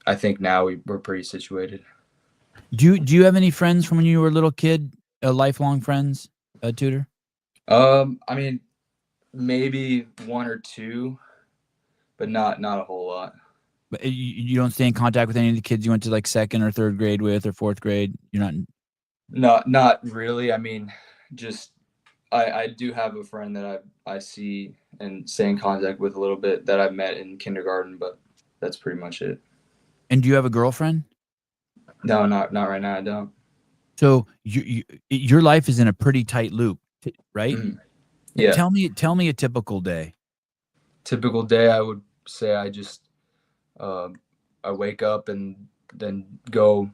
I think now we're pretty situated. Do you have any friends from when you were a little kid, lifelong friends, Tudor? I mean, maybe one or two, but not a whole lot. But you don't stay in contact with any of the kids you went to like second or third grade with or fourth grade? You're not. Not really. I mean, just I do have a friend that I see and stay in contact with a little bit that I met in kindergarten, but that's pretty much it. And do you have a girlfriend? No, not right now. I don't. So your life is in a pretty tight loop, right? Mm. Yeah. Tell me a typical day. Typical day, I would say I just I wake up and then go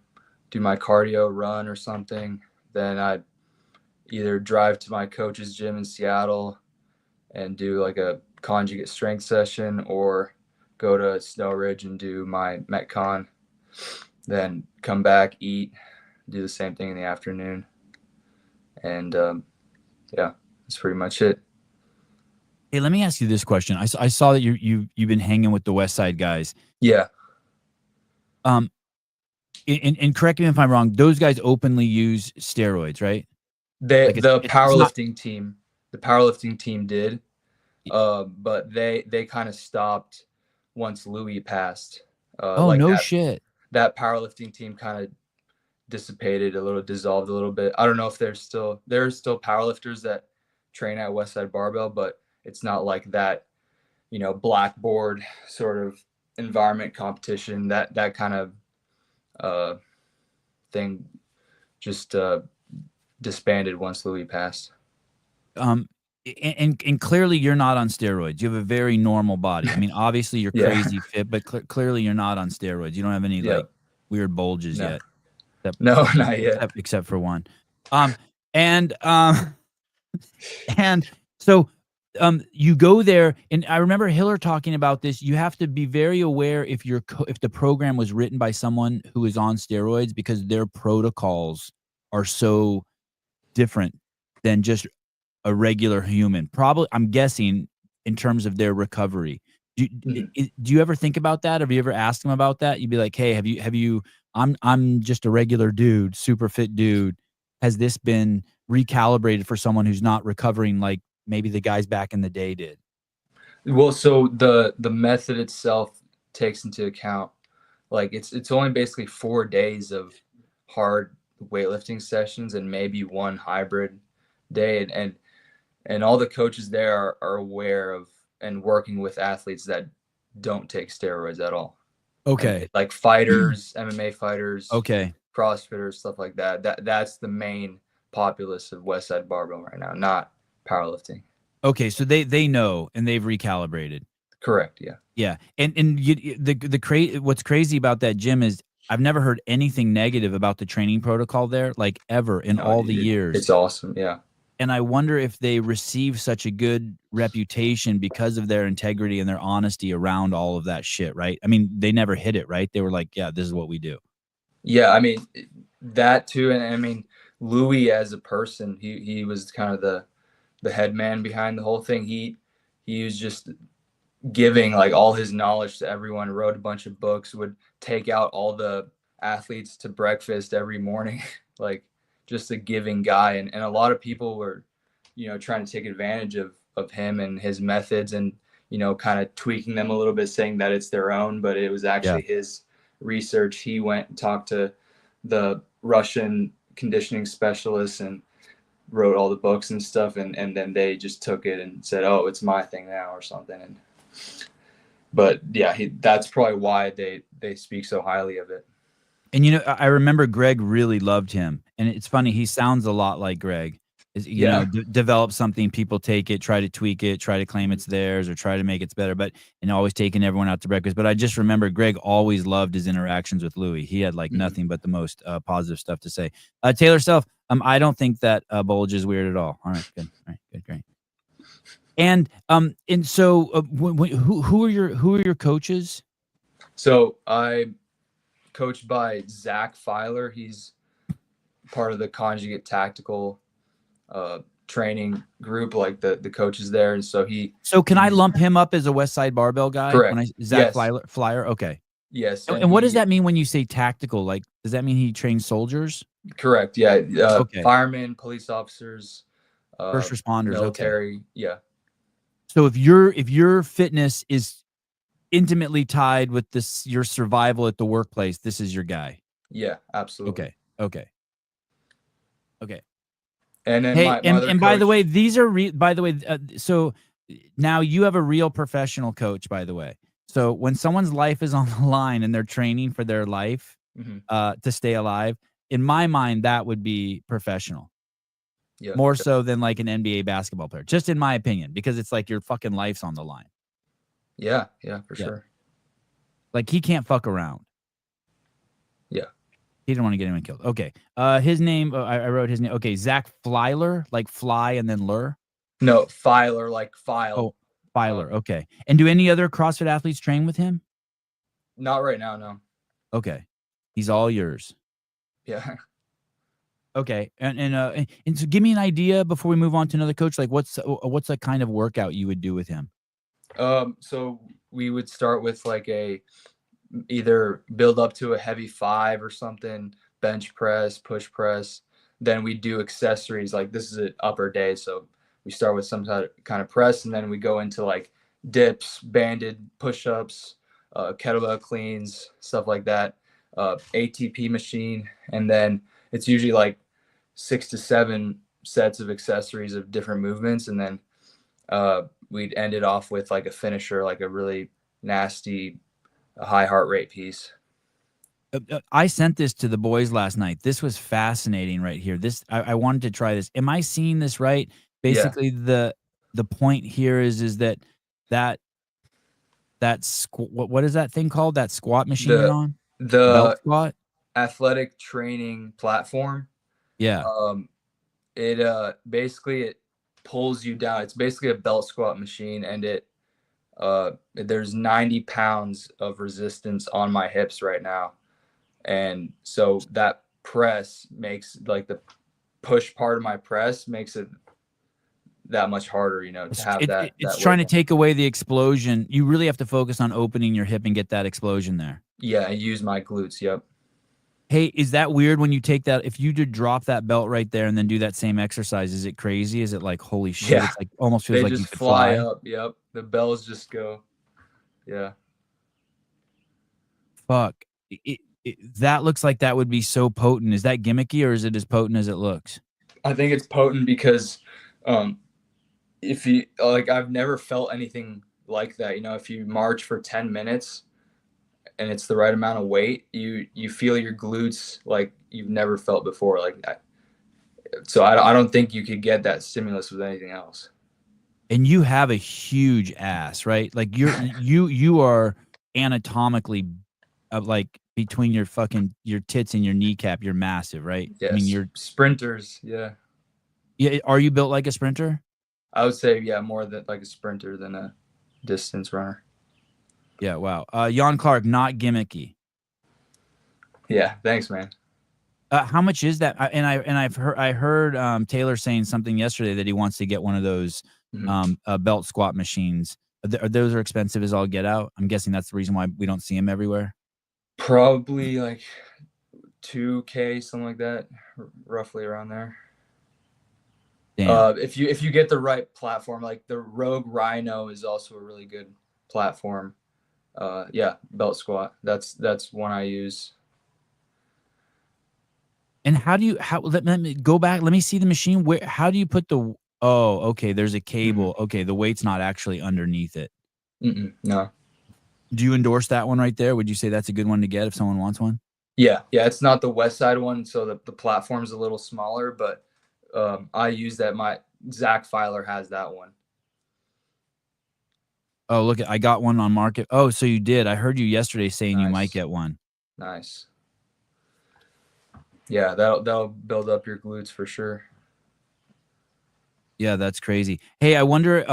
do my cardio, run or something. Then I either drive to my coach's gym in Seattle and do like a conjugate strength session, or go to Snow Ridge and do my Metcon. Then come back, eat, do the same thing in the afternoon. And yeah, that's pretty much it. Hey, let me ask you this question. I saw that you've been hanging with the West Side guys. Yeah. And correct me if I'm wrong, those guys openly use steroids, right? The powerlifting team did, but they kind of stopped once Louis passed. Shit. That powerlifting team kind of dissipated a little, dissolved a little bit. I don't know if there's still powerlifters that train at Westside Barbell, but it's not like that, you know, blackboard sort of environment competition. That kind of thing just disbanded once Louis passed. And clearly you're not on steroids. You have a very normal body. I mean, obviously you're crazy fit, but clearly you're not on steroids. You don't have any like weird bulges yet. No, not yet. Except for one. And so you go there, and I remember Hiller talking about this. You have to be very aware if the program was written by someone who is on steroids, because their protocols are so different than just a regular human. Probably, I'm guessing, in terms of their recovery. Do you ever think about that? Have you ever asked them about that? You'd be like, hey, have you? I'm just a regular dude, super fit dude. Has this been recalibrated for someone who's not recovering like maybe the guys back in the day did? Well, so the method itself takes into account, like it's only basically 4 days of hard weightlifting sessions and maybe one hybrid day, and all the coaches there are aware of and working with athletes that don't take steroids at all. Okay. And like fighters, MMA fighters, okay, CrossFitters, stuff like that. That's the main populace of Westside Barbell right now, not powerlifting. Okay, so they know and they've recalibrated. Correct. Yeah. Yeah, and what's crazy about that gym is I've never heard anything negative about the training protocol there, like ever in all the years. It's awesome. Yeah. And I wonder if they receive such a good reputation because of their integrity and their honesty around all of that shit, right? I mean, they never hid it, right? They were like, yeah, this is what we do. Yeah, I mean, that too. And I mean, Louis as a person, he was kind of the head man behind the whole thing. He was just giving like all his knowledge to everyone, wrote a bunch of books, would take out all the athletes to breakfast every morning, like just a giving guy. And a lot of people were, you know, trying to take advantage of him and his methods and, you know, kind of tweaking them a little bit, saying that it's their own, but it was actually his research. He went and talked to the Russian conditioning specialists and wrote all the books and stuff, and then they just took it and said, oh, it's my thing now or something. And but yeah, that's probably why they speak so highly of it. And I remember Greg really loved him, and it's funny. He sounds a lot like Greg. Develop something, people take it, try to tweak it, try to claim it's theirs, or try to make it better, and always taking everyone out to breakfast. But I just remember Greg always loved his interactions with Louis. He had like nothing but the most positive stuff to say. Taylor Self, I don't think that bulge is weird at all. All right, good. All right, good, great. And so who are your coaches? So I coached by Zach Filer. He's part of the Conjugate Tactical training group, like the coaches there. And so can I lump him up as a West Side Barbell guy? Correct. Zach Flyer. Okay. Yes. And what does that mean when you say tactical? Like, does that mean he trains soldiers? Correct. Yeah. Okay. Firemen, police officers, first responders, military. Okay. Yeah. So if your fitness is intimately tied with your survival at the workplace, this is your guy. Yeah, absolutely. Okay. And then and by the way, these are so now you have a real professional coach, by the way. So when someone's life is on the line and they're training for their life to stay alive, in my mind, that would be professional. Yeah. More so than like an NBA basketball player, just in my opinion, because it's like your fucking life's on the line. Yeah, for sure. Like he can't fuck around. Yeah. He didn't want to get anyone killed. Okay. His name, I wrote his name. Okay. Zach Flyler, like fly and then lure. No, Filer, like file. Oh, Filer. Okay. And do any other CrossFit athletes train with him? Not right now, no. Okay. He's all yours. Yeah. Okay. And so give me an idea before we move on to another coach. Like what's the kind of workout you would do with him? So we would start with like either build up to a heavy 5 or something, bench press, push press. Then we do accessories. Like this is an upper day. So we start with some kind of press, and then we go into like dips, banded push-ups, kettlebell cleans, stuff like that, ATP machine. And then it's usually like 6 to 7 sets of accessories of different movements. And then we'd end it off with like a finisher, like a really nasty high heart rate piece. I sent this to the boys last night. This was fascinating right here. I wanted to try this. Am I seeing this right? Basically, the point here is that what is that thing called? That squat machine you're on? The belt squat? Athletic training platform. Yeah. It basically pulls you down. It's basically a belt squat machine, and there's 90 pounds of resistance on my hips right now. And so that press makes like the push part of my press makes it that much harder, to have that. It's trying to take away the explosion. You really have to focus on opening your hip and get that explosion there. Yeah. And use my glutes. Yep. Hey, is that weird when you take that? If you did drop that belt right there and then do that same exercise, is it crazy? Is it like, holy shit? Yeah. It's like almost feels they like just you could fly up. Yep. The bells just go. Yeah. Fuck. That looks like that would be so potent. Is that gimmicky or is it as potent as it looks? I think it's potent because if you like, I've never felt anything like that. If you march for 10 minutes and it's the right amount of weight, you feel your glutes like you've never felt before. So I don't think you could get that stimulus with anything else. And you have a huge ass, right? Like you are anatomically like between your tits and your kneecap, you're massive, right? Yes. I mean, you're sprinters. Yeah. Yeah. Are you built like a sprinter? I would say, yeah, more than like a sprinter than a distance runner. Yeah. Wow. Jan Clark, not gimmicky. Yeah. Thanks, man. How much is that? I heard Taylor saying something yesterday that he wants to get one of those belt squat machines. Those are expensive as all get out. I'm guessing that's the reason why we don't see them everywhere. Probably like $2,000, something like that, roughly around there. Damn. If you get the right platform, like the Rogue Rhino is also a really good platform. Yeah, belt squat. That's one I use. And how do you let me go back? Let me see the machine. How do you put the? Oh, okay. There's a cable. Okay, the weight's not actually underneath it. No. Do you endorse that one right there? Would you say that's a good one to get if someone wants one? Yeah. It's not the West Side one, so the platform's a little smaller, but I use that. My Zach Filer has that one. Oh, look, I got one on market. Oh, so you did. I heard you yesterday saying you might Nice. get one. Nice. Yeah, that'll build up your glutes for sure. Yeah, that's crazy. Hey, I wonder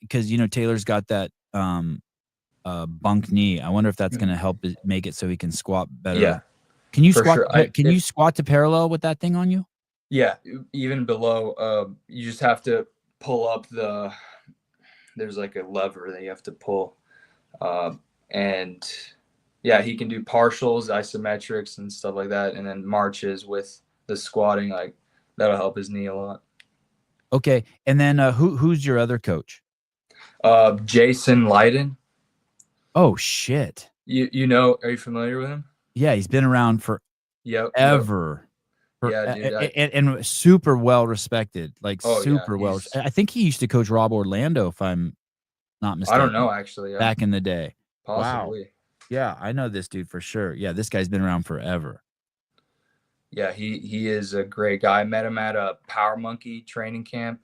because Taylor's got that bunk knee. I wonder if that's gonna help make it so he can squat better. Yeah, Can you for squat? sure. Can you squat to parallel with that thing on you? Yeah, even below, you just have to pull up there's like a lever that you have to pull. And yeah, he can do partials, isometrics and stuff like that. And then marches with the squatting, like that'll help his knee a lot. Okay. And then who's your other coach? Jason Leiden. Oh shit. You know, are you familiar with him? Yeah, he's been around for ever. Yeah, dude. And super well respected. Like super well. he's- I think he used to coach Rob Orlando, if I'm not mistaken. I don't know actually. Back in the day. Possibly. Wow. Yeah, I know this dude for sure. Yeah, this guy's been around forever. Yeah, he is a great guy. I met him at a Power Monkey training camp.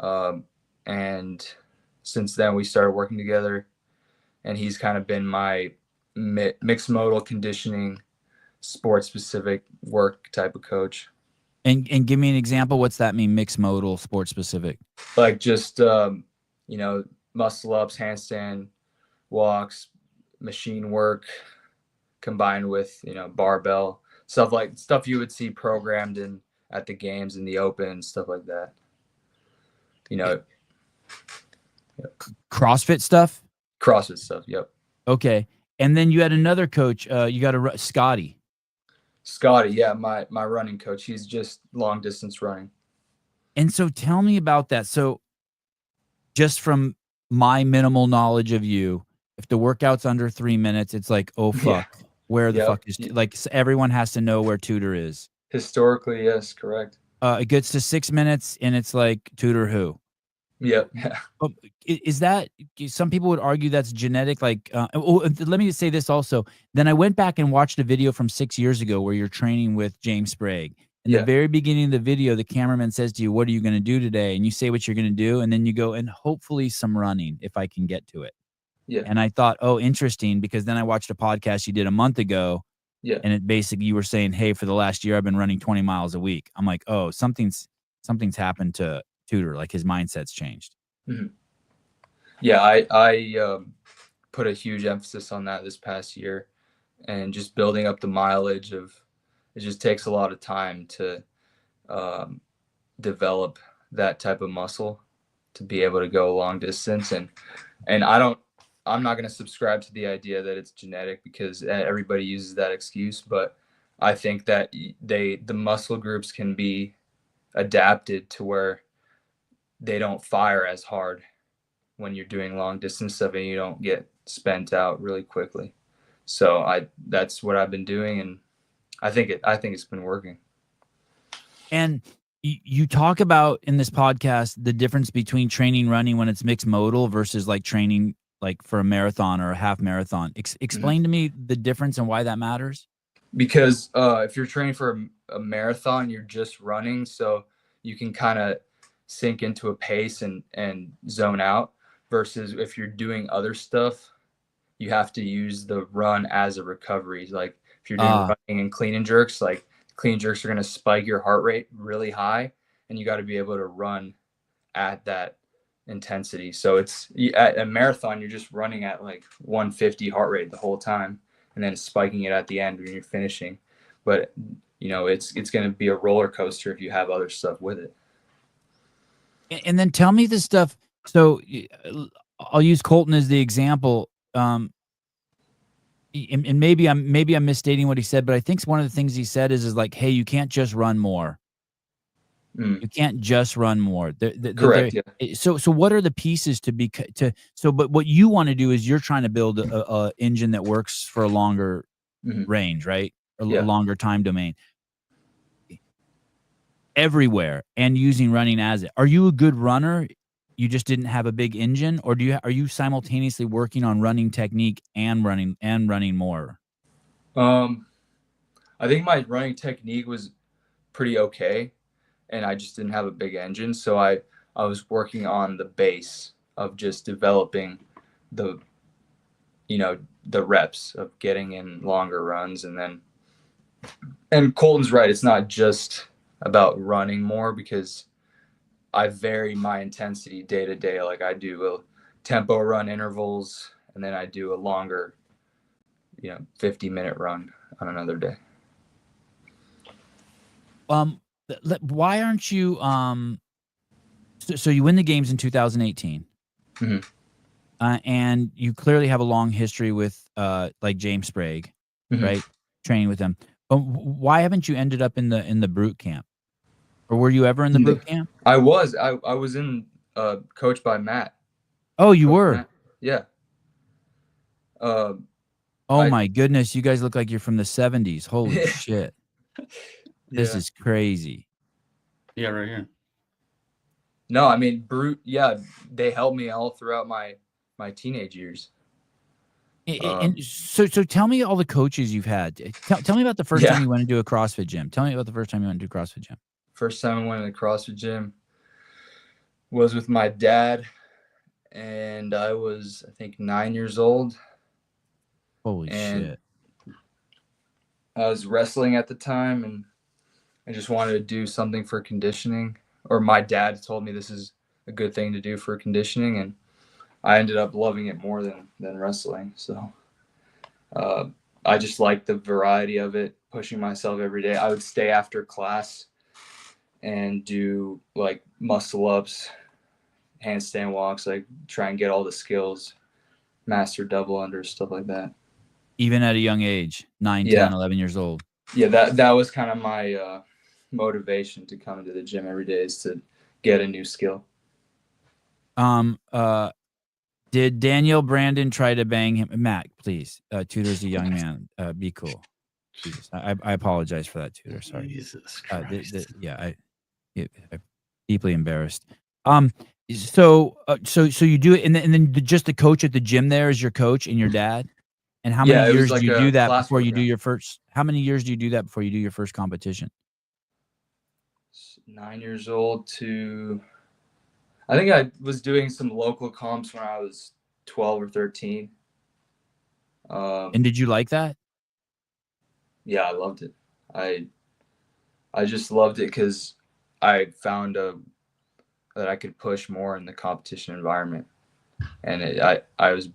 And since then we started working together, and he's kind of been my mixed modal conditioning, sport specific work type of coach. And give me an example. What's that mean? Mixed modal, sport specific? Like just, muscle ups, handstand walks, machine work combined with, barbell stuff you would see programmed in at the games in the open, stuff like that. CrossFit stuff? CrossFit stuff. Yep. Okay. And then you had another coach, you got Scotty. Yeah, my running coach. He's just long distance running. And so tell me about that. So just from my minimal knowledge of you, if the workout's under 3 minutes, it's like, oh fuck, where the fuck is like everyone has to know where Tudor is. Historically, yes, correct. It gets to 6 minutes and it's like Tudor who? Yep. Is that, some people would argue that's genetic? Like, let me just say this also. Then I went back and watched a video from 6 years ago where you're training with James Sprague. In the very beginning of the video, the cameraman says to you, "What are you going to do today?" And you say what you're going to do, and then you go, "And hopefully some running if I can get to it." Yeah. And I thought, oh, interesting, because then I watched a podcast you did a month ago. Yeah. And it basically, you were saying, hey, for the last year, I've been running 20 miles a week. I'm like, oh, something's happened to Tudor. Like his mindset's changed. Mm-hmm. Yeah. I put a huge emphasis on that this past year, and just building up the mileage it just takes a lot of time to develop that type of muscle to be able to go long distance. And I'm not going to subscribe to the idea that it's genetic, because everybody uses that excuse, but I think that the muscle groups can be adapted to where they don't fire as hard when you're doing long distance stuff, and you don't get spent out really quickly. So that's what I've been doing, and I think it's been working. And you talk about in this podcast the difference between training running when it's mixed modal versus like training like for a marathon or a half marathon. Explain to me the difference and why that matters. Because if you're training for a marathon, you're just running, so you can kind of sink into a pace and zone out. Versus if you're doing other stuff, you have to use the run as a recovery. Like if you're doing running and clean and jerks, like clean jerks are going to spike your heart rate really high, and you got to be able to run at that intensity. So it's at a marathon, you're just running at like 150 heart rate the whole time, and then spiking it at the end when you're finishing. But it's going to be a roller coaster if you have other stuff with it. And then tell me this stuff. So I'll use Colton as the example. And maybe I'm misstating what he said, but I think one of the things he said is like, hey, you can't just run more. You can't just run more. Correct. Yeah. So what are the pieces but what you want to do is you're trying to build a engine that works for a longer range, right? a longer time domain. Everywhere, and using running as it. Are you a good runner? You just didn't have a big engine, or are you simultaneously working on running technique and running more? I think my running technique was pretty okay, and I just didn't have a big engine, so I was working on the base of just developing the reps of getting in longer runs, and Colton's right, it's not just about running more, because I vary my intensity day to day. Like I do a tempo run intervals, and then I do a longer 50-minute run on another day. Why aren't you so you win the games in 2018, and you clearly have a long history with like James Sprague, right? Training with them. Why haven't you ended up in the brute camp, or were you ever in the brute camp? I was in coached by Matt. Oh, you were? Matt. Yeah. Oh my goodness, you guys look like you're from the 70s. Holy shit. This is crazy. Yeah, right here. No, I mean, brute. Yeah, they helped me all throughout my teenage years. And so tell me all the coaches you've had. Tell me about the first time you went into a CrossFit gym. Tell me about the first time you went into a CrossFit gym. First time I went to the CrossFit gym was with my dad, and I was, I think, 9 years old. Holy shit. I was wrestling at the time, and I just wanted to do something for conditioning. Or my dad told me this is a good thing to do for conditioning, and I ended up loving it more than wrestling. So I just liked the variety of it, pushing myself every day. I would stay after class and do like muscle ups, handstand walks, like try and get all the skills, master double under, stuff like that. Even at a young age, 9, 10, 11 years old. Yeah, that was kind of my motivation to come to the gym every day, is to get a new skill. Did Daniel Brandon try to bang him? Matt, please. Tudor's a young man. Be cool. Jesus. I apologize for that, Tudor. Sorry. Jesus Christ. I'm deeply embarrassed. So you do it, and then just the coach at the gym there is your coach and your dad. And how many years do you do that before you do your first? How many years do you do that before you do your first competition? 9 years old to, I think I was doing some local comps when I was 12 or 13. And did you like that? Yeah, I loved it. I just loved it because I found that I could push more in the competition environment, and I was,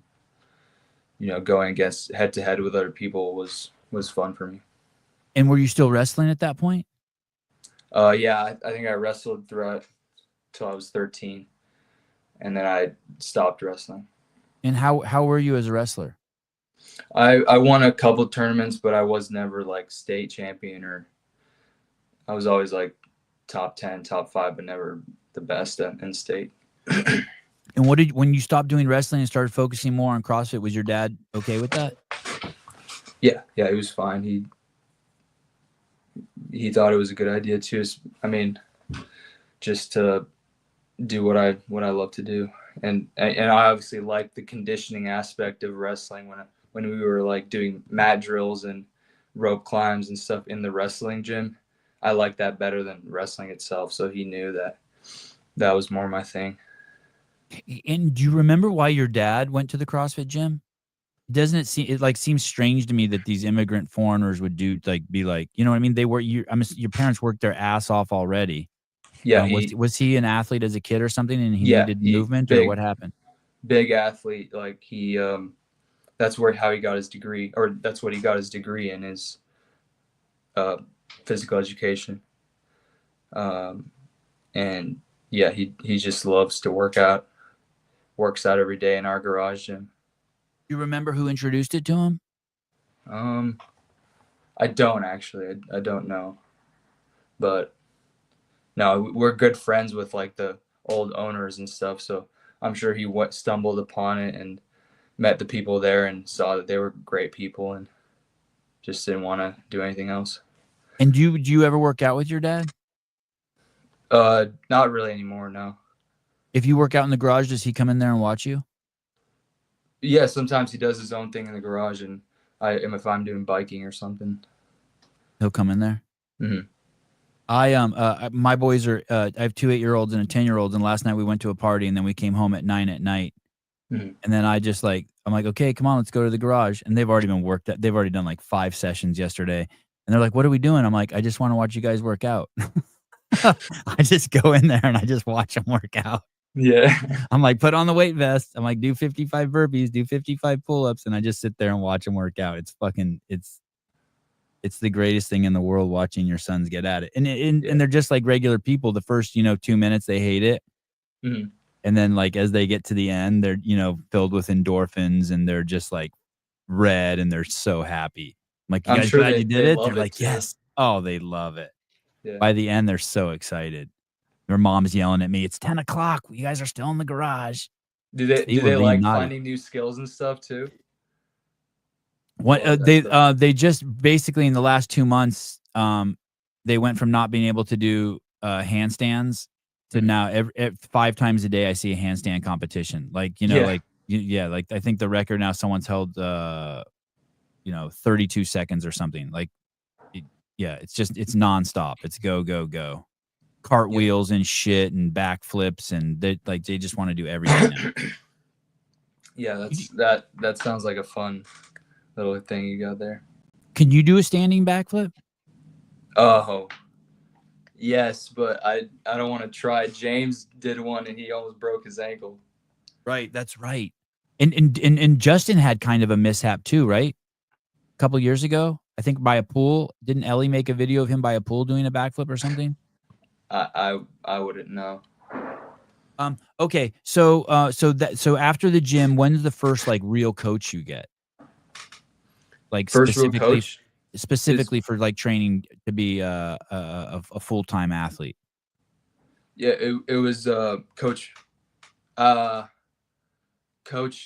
going against head to head with other people was fun for me. And were you still wrestling at that point? Yeah, I think I wrestled throughout till I was 13, and then I stopped wrestling. And how were you as a wrestler? I won a couple tournaments, but I was never like state champion, or I was always like top 10, top 5, but never the best in state. And when you stopped doing wrestling and started focusing more on CrossFit, was your dad okay with that? Yeah, he was fine. He thought it was a good idea too. I mean, just to do what I love to do, and I obviously like the conditioning aspect of wrestling. When we were like doing mat drills and rope climbs and stuff in the wrestling gym, I like that better than wrestling itself. So he knew that was more my thing. And do you remember why your dad went to the CrossFit gym? Doesn't it seems strange to me that these immigrant foreigners would be like, you know what I mean? Your parents worked their ass off already. Yeah. Was he an athlete as a kid or something, and he needed movement, or what happened? Big athlete. Like he, that's how he got his degree, or that's what he got his degree in, his physical education. And yeah, he just loves to work out. Works out every day in our garage gym. You remember who introduced it to him? I don't actually. I don't know. But no, we're good friends with like the old owners and stuff. So I'm sure he stumbled upon it and met the people there and saw that they were great people. And just didn't want to do anything else. And do you ever work out with your dad? Not really anymore, no. If you work out in the garage, does he come in there and watch you? Yeah, sometimes he does his own thing in the garage, and if I'm doing biking or something, he'll come in there. Mm-hmm. My boys are. I have 2 8-year-olds and a 10-year-old, and last night we went to a party, and then we came home at 9 at night. Mm-hmm. And then I'm like, okay, come on, let's go to the garage. And they've already been worked at. They've already done like 5 sessions yesterday. And they're like, what are we doing? I'm like, I just want to watch you guys work out. I just go in there and I just watch them work out. Yeah. I'm like, put on the weight vest. I'm like, do 55 burpees, do 55 pull-ups. And I just sit there and watch them work out. It's the greatest thing in the world watching your sons get at it. And they're just like regular people. The first, 2 minutes, they hate it. Mm-hmm. And then like, as they get to the end, they're, filled with endorphins and they're just like red and they're so happy. I'm like, you guys glad you did it? They're like, yes. Oh, they love it. Yeah. By the end, they're so excited. Their mom's yelling at me. It's 10 o'clock. You guys are still in the garage. Do they like finding new skills and stuff too? They just basically in the last 2 months, they went from not being able to do handstands to now 5 times a day I see a handstand competition. Like, like I think the record now someone's held 32 seconds or something. Like it's nonstop. It's go. Cartwheels and shit and backflips and they just want to do everything now. Yeah, that sounds like a fun little thing you got there. Can you do a standing backflip? Oh, yes, but I don't want to try. James did one and he almost broke his ankle. Right, that's right. And Justin had kind of a mishap too, right? A couple years ago, I think by a pool. Didn't Ellie make a video of him by a pool doing a backflip or something? I wouldn't know. Okay, so after the gym, when's the first like real coach you get? Like first real coach specifically for like training to be a full-time athlete. Yeah, it was Coach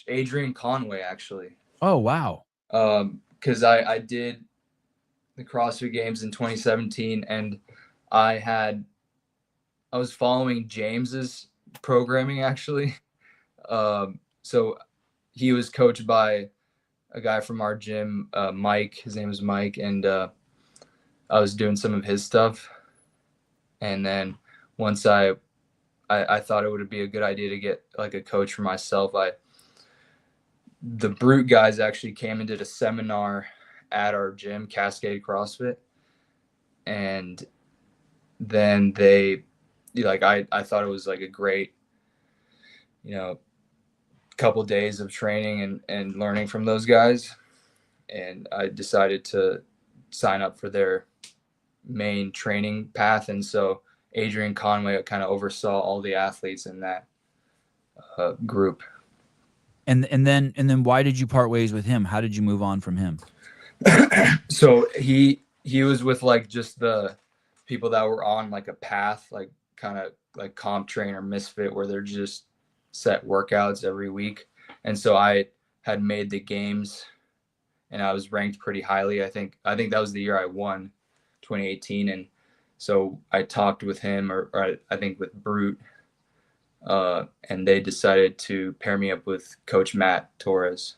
Adrian Conway actually. Oh wow. Because I did the CrossFit Games in 2017 and I was following James's programming actually. So he was coached by a guy from our gym, Mike. His name is Mike, and I was doing some of his stuff. And then once I thought it would be a good idea to get like a coach for myself. The Brute guys actually came and did a seminar at our gym, Cascade CrossFit, and then they I thought it was like a great couple days of training and learning from those guys, and I decided to sign up for their main training path. And so Adrian Conway kind of oversaw all the athletes in that group. And then why did you part ways with him? How did you move on from him? So he was with like just the people that were on like a path, like kind of like comp train or misfit, where they're just set workouts every week. And so I had made the games and I was ranked pretty highly. I think that was the year I won, 2018. And so I talked with him or I think with Brute, and they decided to pair me up with Coach Matt Torres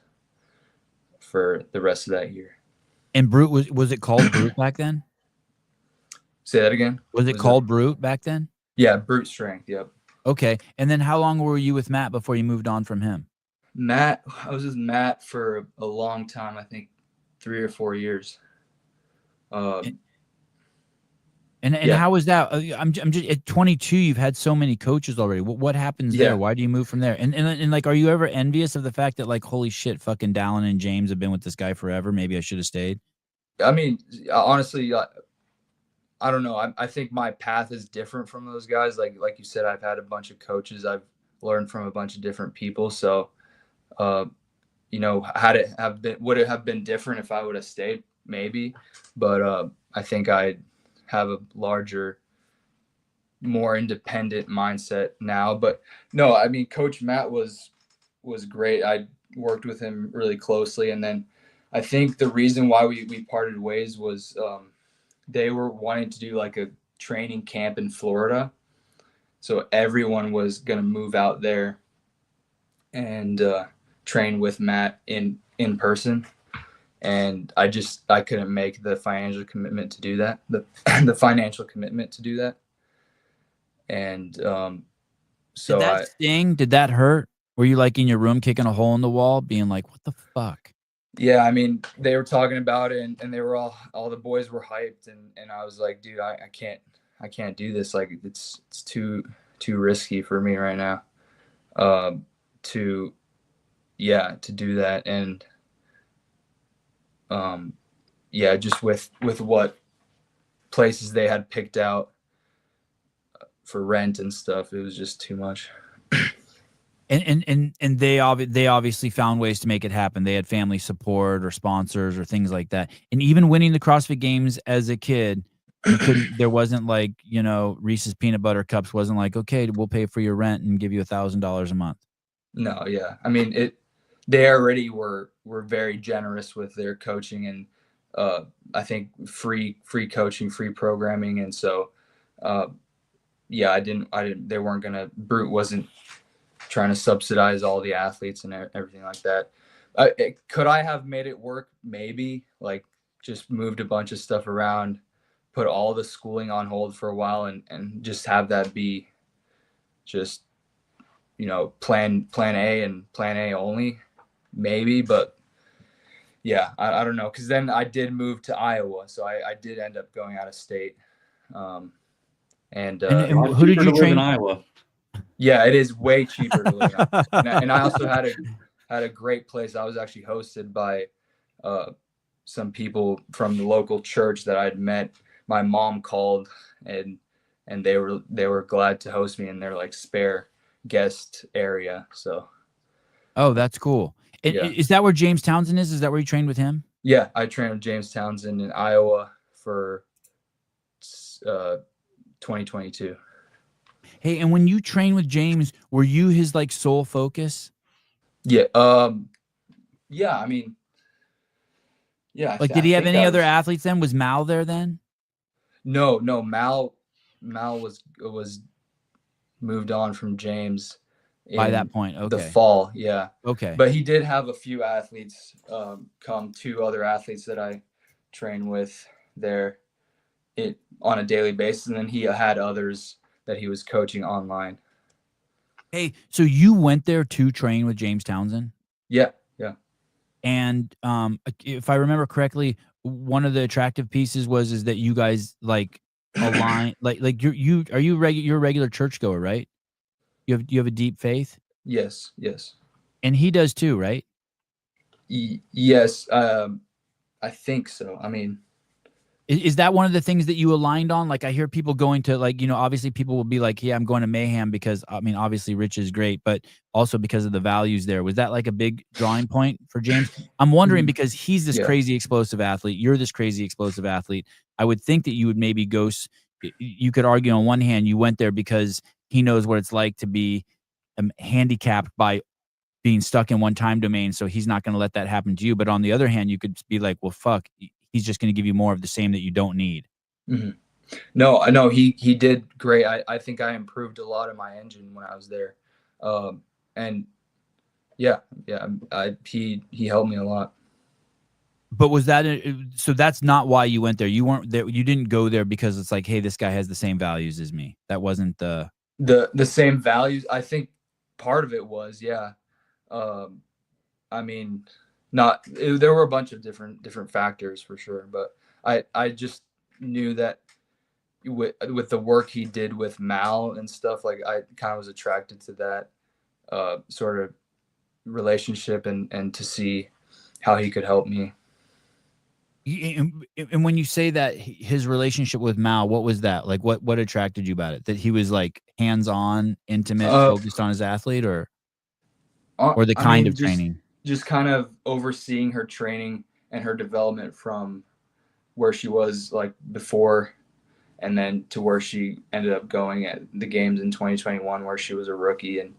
for the rest of that year. And Brute, was it called Brute back then? Say that again. Was it called Brute back then? Yeah, Brute Strength. Yep. Okay. And then how long were you with Matt before you moved on from him? I was with Matt for a long time. I think 3 or 4 years. And how was that? I'm just at 22. You've had so many coaches already. What happens there? Why do you move from there? And like, are you ever envious of the fact that like, holy shit, fucking Dallin and James have been with this guy forever? Maybe I should have stayed. I mean, honestly, I don't know. I think my path is different from those guys. Like you said, I've had a bunch of coaches. I've learned from a bunch of different people. So, would it have been different if I would have stayed? Maybe, but I think I have a larger, more independent mindset now. But no, I mean, Coach Matt was great. I worked with him really closely, and then I think the reason why we parted ways was they were wanting to do like a training camp in Florida. So everyone was going to move out there and train with Matt in person. And I couldn't make the financial commitment to do that, the financial commitment to do that. And so Did that sting? Did that hurt? Were you like in your room kicking a hole in the wall being like, what the fuck? Yeah, I mean, they were talking about it and they were all the boys were hyped and I was like, dude, I can't do this. Like it's too risky for me right now. To do that. And just with what places they had picked out for rent and stuff, it was just too much. And they obviously found ways to make it happen. They had family support or sponsors or things like that. And even winning the CrossFit Games as a kid, there wasn't like, Reese's peanut butter cups wasn't like, okay, we'll pay for your rent and give you $1,000 a month. No, yeah. I mean, they already were very generous with their coaching and I think free coaching, free programming. And so, Brute wasn't trying to subsidize all the athletes and everything like that. Could I have made it work? Maybe, like just moved a bunch of stuff around, put all the schooling on hold for a while and just have that be just, plan A and plan A only, maybe. But yeah, I don't know. Cause then I did move to Iowa. So I did end up going out of state. And who did you train in Iowa? Yeah, it is way cheaper to live in. And I also had a great place. I was actually hosted by some people from the local church that I'd met. My mom called and they were glad to host me in their like spare guest area. So oh, that's cool. Yeah. Is that where James Townsend is? Is that where you trained with him? Yeah, I trained with James Townsend in Iowa for 2022. Hey, and when you train with James, were you his like sole focus? Yeah. Yeah. I mean, yeah. Like, did he have any other athletes then? Was Mal there then? No. Mal was moved on from James by that point. Okay. The fall. Yeah. Okay. But he did have a few athletes come, 2 other athletes that I train with there on a daily basis. And then he had others that he was coaching online. Hey, so you went there to train with James Townsend? Yeah. And if I remember correctly, one of the attractive pieces is that you guys like align like you're a regular churchgoer, right? You have a deep faith? Yes. And he does too, right? Yes. I think so. I mean, is that one of the things that you aligned on? Like I hear people going to like, obviously people will be like, yeah, I'm going to Mayhem because I mean, obviously Rich is great, but also because of the values there. Was that like a big drawing point for James? I'm wondering because he's this crazy explosive athlete. You're this crazy explosive athlete. I would think that you would maybe go, you could argue on one hand, you went there because he knows what it's like to be handicapped by being stuck in one time domain. So he's not going to let that happen to you. But on the other hand, you could be like, well, fuck, he's just going to give you more of the same that you don't need. Mm-hmm. No, I know he did great. I think I improved a lot in my engine when I was there. And he helped me a lot. But was that, so that's not why you went there. You weren't there. You didn't go there because it's like, hey, this guy has the same values as me. That wasn't the same values. I think part of it was, yeah. I mean, there were a bunch of different factors for sure, but I just knew that with the work he did with Mal and stuff, like I kind of was attracted to that sort of relationship and to see how he could help me. And when you say that his relationship with Mal, what was that? Like what attracted you about it? That he was like hands-on, intimate, focused on his athlete or the kind of training? Just kind of overseeing her training and her development from where she was like before and then to where she ended up going at the games in 2021 where she was a rookie and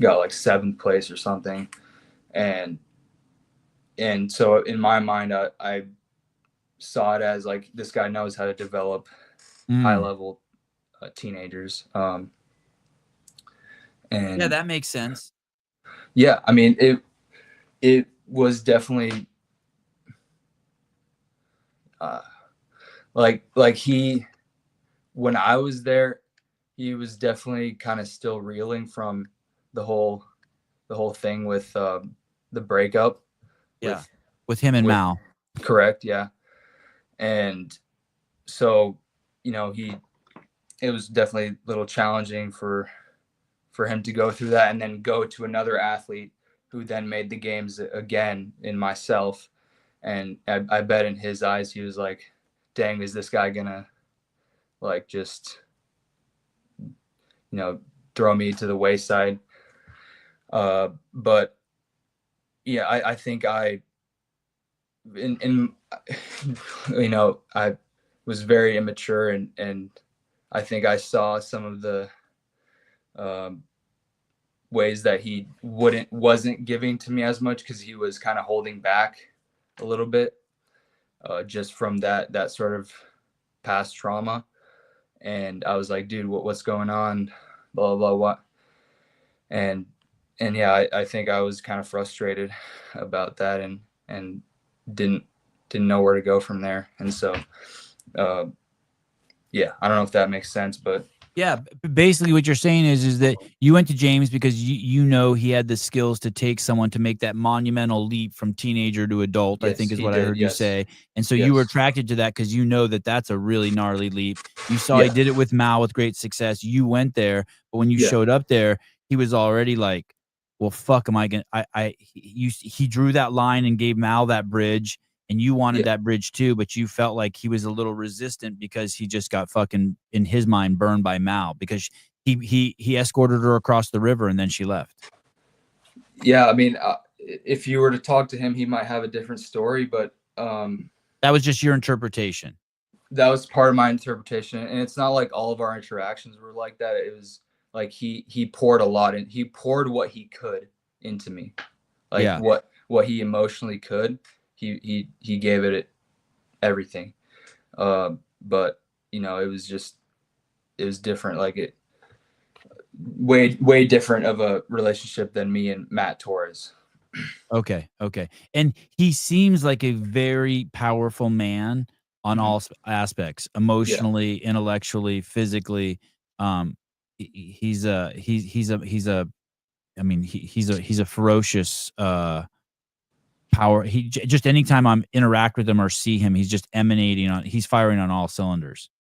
got like 7th place or something. And and so in my mind, I saw it as like, this guy knows how to develop high level teenagers. And Yeah, that makes sense. yeah, I mean, it was definitely like he, when I was there, he was definitely kind of still reeling from the whole thing with the breakup. Yeah, with him and Mal. Correct. Yeah. And so, you know, it was definitely a little challenging for him to go through that and then go to another athlete who then made the games again in myself. And I bet in his eyes, he was like, dang, is this guy gonna like just, you know, throw me to the wayside? But yeah, I think in you know, I was very immature, and I think I saw some of the ways that he wasn't giving to me as much, because he was kind of holding back a little bit, just from that sort of past trauma. And I was like, dude, what's going on? Blah, blah, blah, what? And yeah, I think I was kind of frustrated about that, and didn't know where to go from there. And so, yeah, I don't know if that makes sense, but yeah, basically what you're saying is that you went to James because you know he had the skills to take someone to make that monumental leap from teenager to adult. Yes, I think is he what I did, heard yes. you say. And so Yes. you were attracted to that because you know that that's a really gnarly leap. You saw Yeah. he did it with Mal with great success. You went there, but when you Yeah. showed up there, he was already like, well, fuck, am I going to, he drew that line and gave Mal that bridge. And you wanted that bridge too, but you felt like he was a little resistant because he just got fucking, in his mind, burned by Mal, because he escorted her across the river and then she left. Yeah, I mean, if you were to talk to him, he might have a different story, but that was just your interpretation. That was part of my interpretation, and it's not like all of our interactions were like that. It was like he poured a lot in. He poured what he could into me, like what he emotionally could. He gave it everything. But you know, it was different. Like it way different of a relationship than me and Matt Torres. Okay. And he seems like a very powerful man on all aspects, emotionally, intellectually, physically. He's a ferocious power. He just, anytime I'm interact with him or see him, he's just he's firing on all cylinders.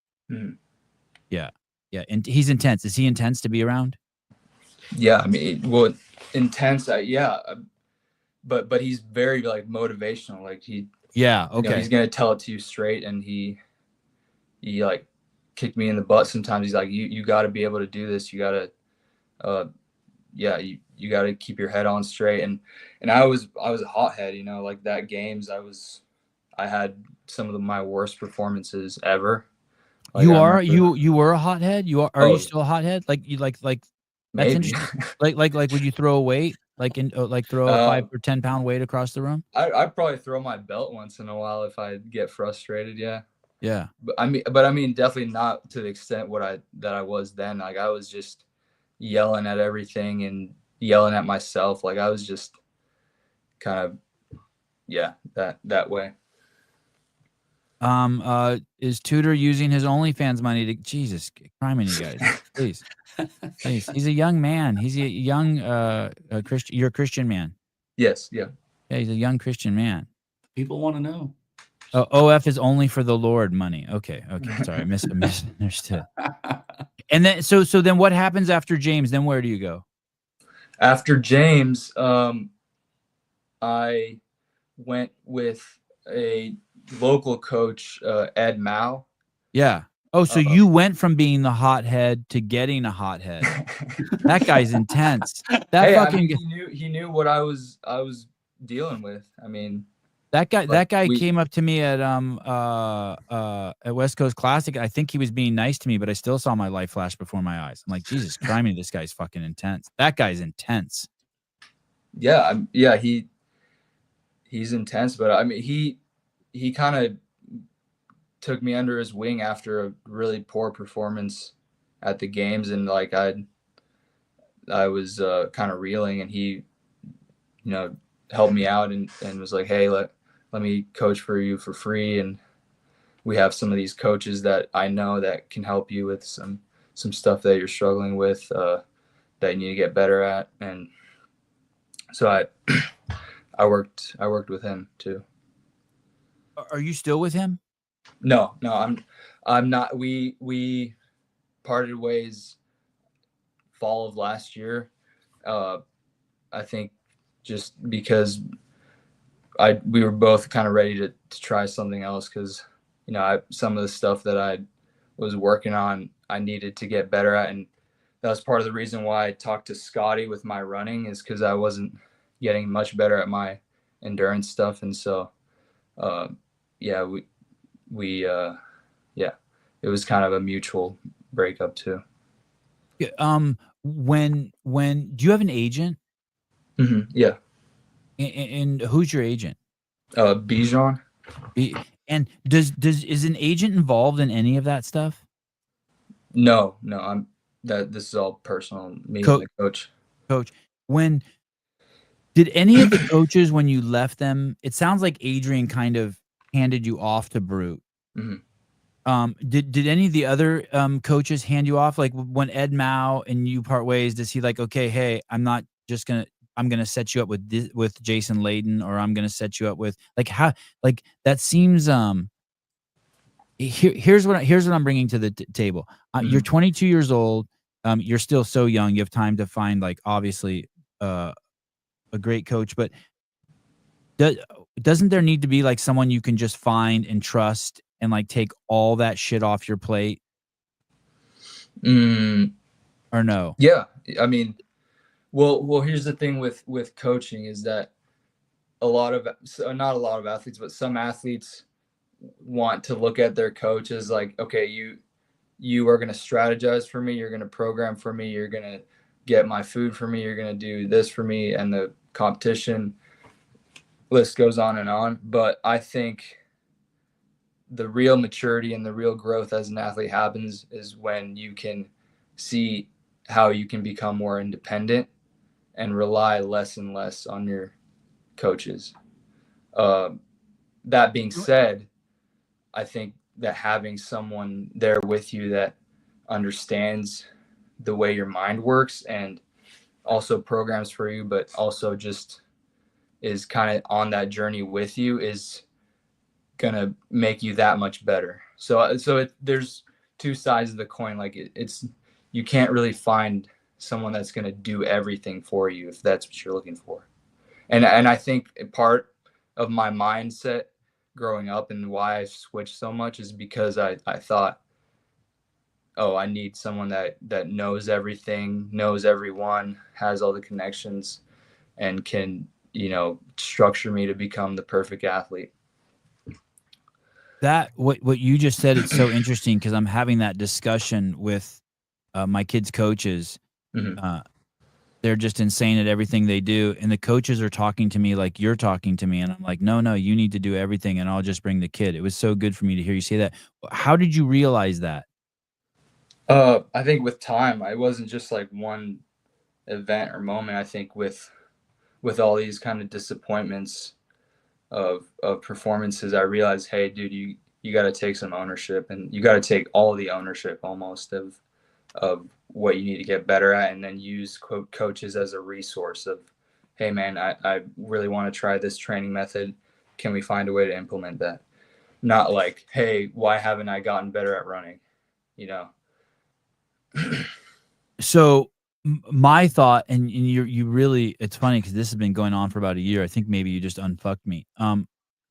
Yeah. And he's intense. Is he intense to be around? Yeah, I mean, well, intense. Yeah, but he's very like motivational. Like he. Yeah. Okay. You know, he's gonna tell it to you straight, and he like kicked me in the butt sometimes. He's like, you got to be able to do this. You got to, you got to keep your head on straight. And I was a hothead. You know, like that games, I had some of my worst performances ever. Like, you were a hothead. Are you still a hothead? Like you like that's maybe. interesting. like would you throw a weight, like throw a 5 or 10 pound weight across the room? I'd probably throw my belt once in a while if I get frustrated. Yeah. Yeah. But I mean, definitely not to the extent that I was then. Like I was just yelling at everything and yelling at myself. Like I was just kind of, that way. Is Tudor using his OnlyFans money to, Jesus, criminy guys, please. He's a young man. He's a young Christian. You're a Christian man. Yes. Yeah. Yeah, he's a young Christian man. People want to know. OF is only for the Lord money. Okay. Sorry, I misunderstood. And then so then what happens after James? Then where do you go? After James, I went with a local coach, Ed Mao. Yeah. Oh, so you went from being the hothead to getting a hothead. That guy's intense. He knew what I was dealing with. I mean, that guy came up to me at West Coast Classic. I think he was being nice to me, but I still saw my life flash before my eyes. I'm like, Jesus Christ, this guy's fucking intense. That guy's intense. Yeah. He he's intense, but I mean, he kind of took me under his wing after a really poor performance at the games, and like I was kind of reeling, and he, helped me out and was like, hey, let me coach for you for free, and we have some of these coaches that I know that can help you with some stuff that you're struggling with that you need to get better at. And so I worked with him too. Are you still with him? No, I'm not. We parted ways fall of last year. I think just because we were both kind of ready to try something else, because some of the stuff that I was working on I needed to get better at, and that was part of the reason why I talked to Scotty with my running, is because I wasn't getting much better at my endurance stuff. And so it was kind of a mutual breakup too. When do you have an agent? Mm-hmm. Yeah. And who's your agent? Bijan. And is an agent involved in any of that stuff? No, this is all personal. Me and the coach. When did any of the coaches, when you left them, it sounds like Adrian kind of handed you off to Brute. Mm-hmm. Did any of the other coaches hand you off? Like when Ed Mao and you part ways, does he like, okay, hey, I'm gonna set you up with Jason Layden, or I'm gonna set you up with that seems here's what I'm bringing to the table. You're 22 years old. You're still so young. You have time to find, like, obviously a great coach, but doesn't there need to be like someone you can just find and trust and like take all that shit off your plate? Or no? Yeah, I mean, well, here's the thing with coaching is that not a lot of athletes, but some athletes want to look at their coach as like, okay, you are going to strategize for me, you're going to program for me, you're going to get my food for me, you're going to do this for me, and the competition list goes on and on. But I think the real maturity and the real growth as an athlete happens is when you can see how you can become more independent and rely less and less on your coaches. That being said, I think that having someone there with you that understands the way your mind works and also programs for you, but also just is kind of on that journey with you, is going to make you that much better. So there's two sides of the coin. Like you can't really find someone that's going to do everything for you if that's what you're looking for. And I think part of my mindset growing up and why I switched so much is because I thought, oh, I need someone that knows everything, knows everyone, has all the connections, and can, structure me to become the perfect athlete. That what you just said, it's so interesting, because I'm having that discussion with my kids' coaches. Mm-hmm. They're just insane at everything they do, and the coaches are talking to me like you're talking to me, and I'm like, no, you need to do everything, and I'll just bring the kid. It was so good for me to hear you say that. How did you realize that? I think with time, I wasn't just like one event or moment. I think with all these kind of disappointments of performances, I realized, hey, dude, you got to take some ownership, and you got to take all the ownership almost of what you need to get better at, and then use coaches as a resource of, hey man, I really want to try this training method. Can we find a way to implement that? Not like, hey, why haven't I gotten better at running? So my thought, and you really, it's funny because this has been going on for about a year. I think maybe you just unfucked me.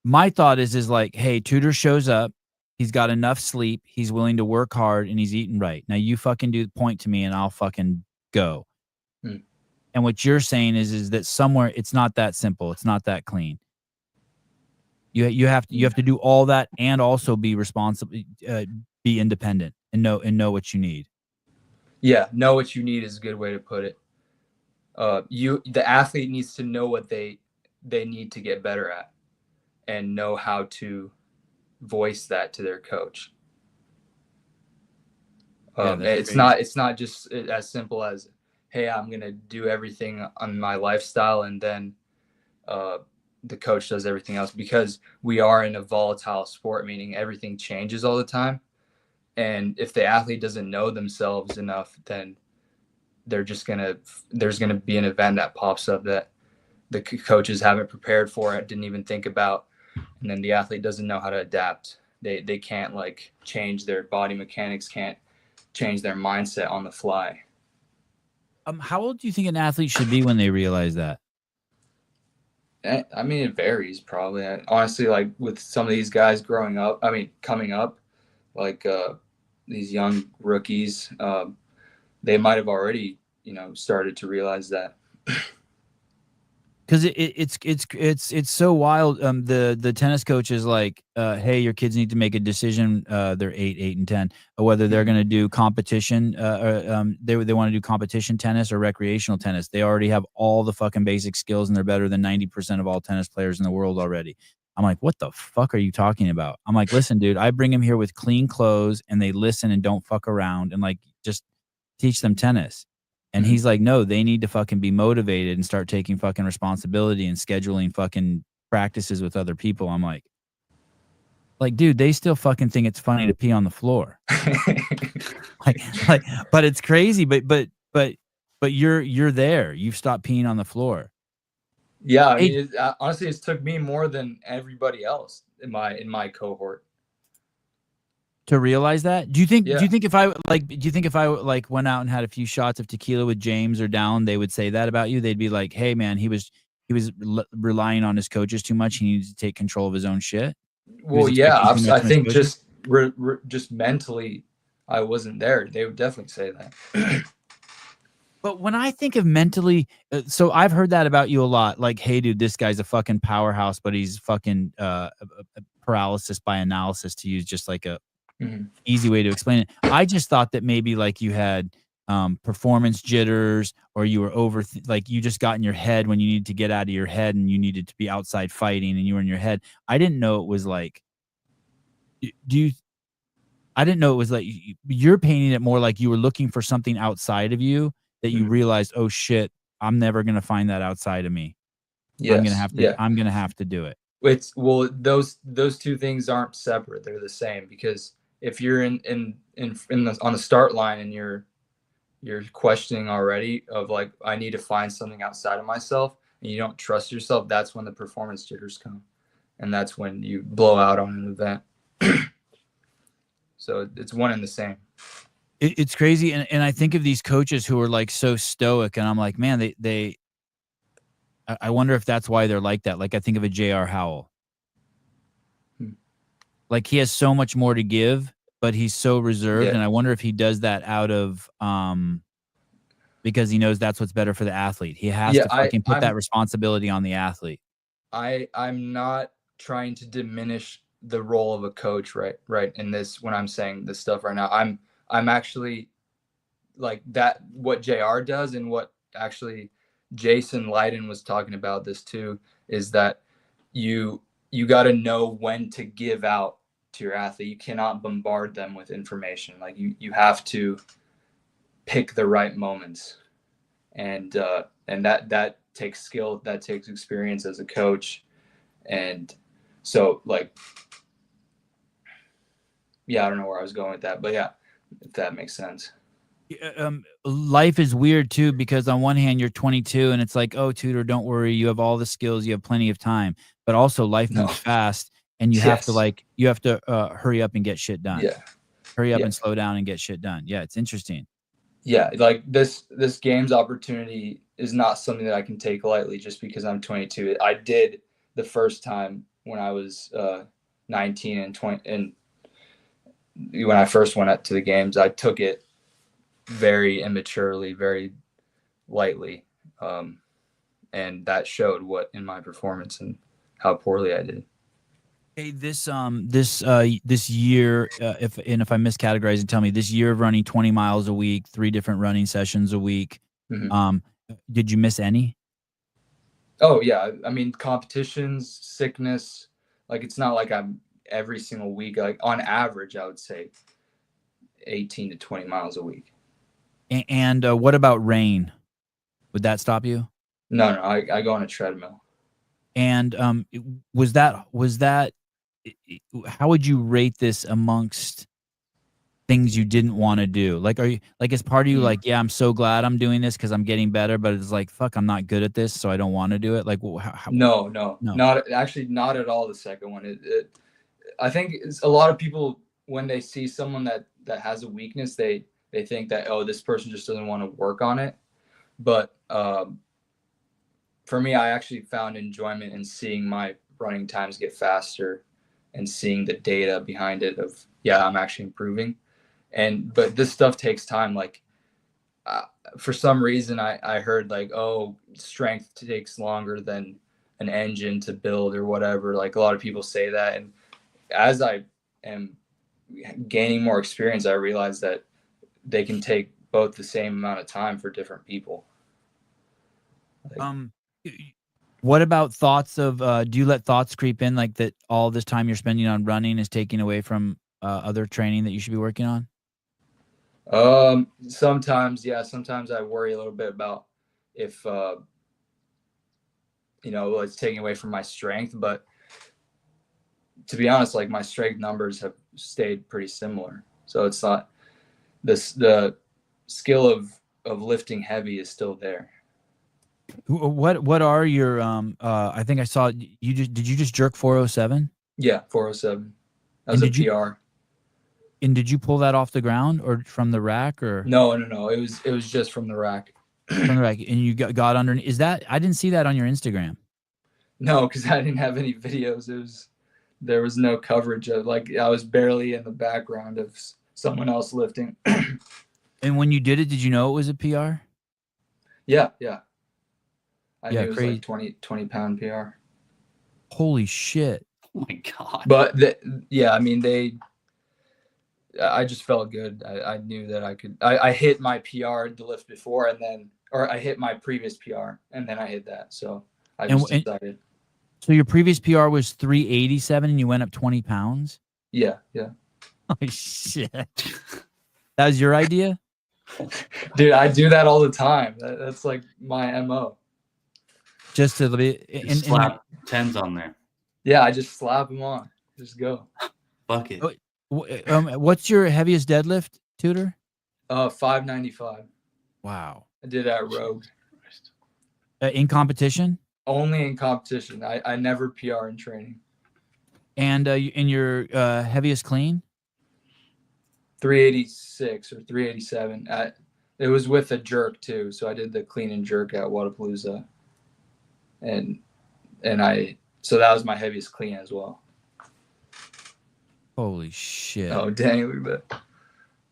My thought is like, hey, Tudor shows up. He's got enough sleep. He's willing to work hard, and he's eating right. Now you fucking do the point to me, and I'll fucking go. And what you're saying is that somewhere it's not that simple. It's not that clean. You have to do all that and also be responsible, be independent, and know what you need. Yeah, know what you need is a good way to put it. The athlete needs to know what they need to get better at. and know how to voice that to their coach. It's not just as simple as, hey, I'm going to do everything on my lifestyle and then the coach does everything else, because we are in a volatile sport, meaning everything changes all the time. And if the athlete doesn't know themselves enough, then there's going to be an event that pops up that the coaches haven't prepared for, it didn't even think about. And then the athlete doesn't know how to adapt. They can't like change their body mechanics, can't change their mindset on the fly. How old do you think an athlete should be when they realize that? I mean, it varies probably. Honestly, like with some of these guys coming up, like these young rookies, they might have already, started to realize that. Because it's so wild. The tennis coach is like, hey, your kids need to make a decision. They're 8 and 10, whether they're going to do competition. They want to do competition tennis or recreational tennis. They already have all the fucking basic skills, and they're better than 90% of all tennis players in the world already. I'm like, what the fuck are you talking about? I'm like, listen, dude, I bring them here with clean clothes, and they listen and don't fuck around, and like just teach them tennis. And he's like, no, they need to fucking be motivated and start taking fucking responsibility and scheduling fucking practices with other people. I'm like, dude, they still fucking think it's funny to pee on the floor. But it's crazy. But you're there. You've stopped peeing on the floor. Yeah, I mean, honestly, it's took me more than everybody else in my cohort to realize that. Do you think if I went out and had a few shots of tequila with James or Down, they would say that about you? They'd be like, hey man, he was relying on his coaches too much. He needed to take control of his own shit. Well, yeah, I think just mentally I wasn't there. They would definitely say that. But when I think of mentally, so I've heard that about you a lot. Like, hey, dude, this guy's a fucking powerhouse, but he's fucking paralysis by analysis, to use just like a easy way to explain it. I just thought that maybe like you had performance jitters, or you were like you just got in your head when you needed to get out of your head and you needed to be outside fighting and you were in your head. I didn't know it was like, I didn't know it was like, you're painting it more like you were looking for something outside of you that you realized, oh shit, I'm never going to find that outside of me. Yes. I'm going to have to do it. Those two things aren't separate. They're the same, because if you're on the start line and you're questioning already of like, I need to find something outside of myself, and you don't trust yourself, that's when the performance jitters come. And that's when you blow out on an event. So it's one and the same. It's crazy. And I think of these coaches who are like so stoic, and I'm like, man, I wonder if that's why they're like that. Like I think of a J.R. Howell. Like he has so much more to give, but he's so reserved. Yeah. And I wonder if he does that out of because he knows that's what's better for the athlete. He has to fucking put that responsibility on the athlete. I'm not trying to diminish the role of a coach, right in this, when I'm saying this stuff right now. I'm actually like that, what JR does, and what actually Jason Leiden was talking about this too, is that you got to know when to give out to your athlete. You cannot bombard them with information. Like you have to pick the right moments, and that takes skill, that takes experience as a coach. And so like, yeah, I don't know where I was going with that, but yeah, if that makes sense. Life is weird too, because on one hand you're 22 and it's like, oh, Tudor, don't worry, you have all the skills, you have plenty of time. But also life moves fast, and you have to hurry up and get shit done. Yeah, hurry up and slow down and get shit done. Yeah, it's interesting. Yeah, like this games opportunity is not something that I can take lightly just because I'm 22. I did the first time when I was 19 and 20, and when I first went up to the games, I took it very immaturely, very lightly, and that showed what in my performance and how poorly I did. Hey, this year, if I'm miscategorizing, tell me, this year of running 20 miles a week, 3 different running sessions a week, did you miss any? Oh yeah, I mean, competitions, sickness, Like, it's not like I'm every single week. Like, on average, I would say 18 to 20 miles a week. And what about rain? Would that stop you? No, I go on a treadmill. And was that how would you rate this amongst things you didn't want to do? Like, are you like, is part of you like, yeah, I'm so glad I'm doing this because I'm getting better, but it's like, fuck, I'm not good at this, so I don't want to do it. Like, No, No. not at all. The second one, I think a lot of people, when they see someone that has a weakness, they think that, oh, this person just doesn't want to work on it. But for me, I actually found enjoyment in seeing my running times get faster and seeing the data behind it of, yeah, I'm actually improving. But this stuff takes time. Like, for some reason, I heard like, oh, strength takes longer than an engine to build or whatever. Like, a lot of people say that. And as I am gaining more experience, I realize that they can take both the same amount of time for different people. What about thoughts of do you let thoughts creep in, like that all this time you're spending on running is taking away from other training that you should be working on? Sometimes, yeah. Sometimes I worry a little bit about if it's taking away from my strength. But to be honest, like, my strength numbers have stayed pretty similar. So it's not the skill of lifting heavy is still there. What are your I think I saw did you just jerk 407? Yeah, 407. That was a PR. And did you pull that off the ground or from the rack or? No. It was just from the rack. From the rack, and you got underneath. Is that, I didn't see that on your Instagram. No, because I didn't have any videos. There was no coverage of, like, I was barely in the background of someone else lifting. And when you did it, did you know it was a PR? Yeah. I knew it was crazy. like 20 pound PR. Holy shit. Oh my God. But I mean, I just felt good. I knew that I could. I hit my PR the lift before, or I hit my previous PR, and then I hit that. So I just decided. So your previous PR was 387, and you went up 20 pounds? Yeah. Oh shit! That was your idea, dude. I do that all the time. That's like my MO. Just to be slap tens on there. Yeah, I just slap them on. Just go. Fuck it. What's your heaviest deadlift, Tudor? 595. Wow. I did at Rogue. In competition? Only in competition. I never PR in training. And in your heaviest clean? 386 or 387. It was with a jerk too, so I did the clean and jerk at Wodify, so that was my heaviest clean as well. Holy shit! Oh dang, look at that,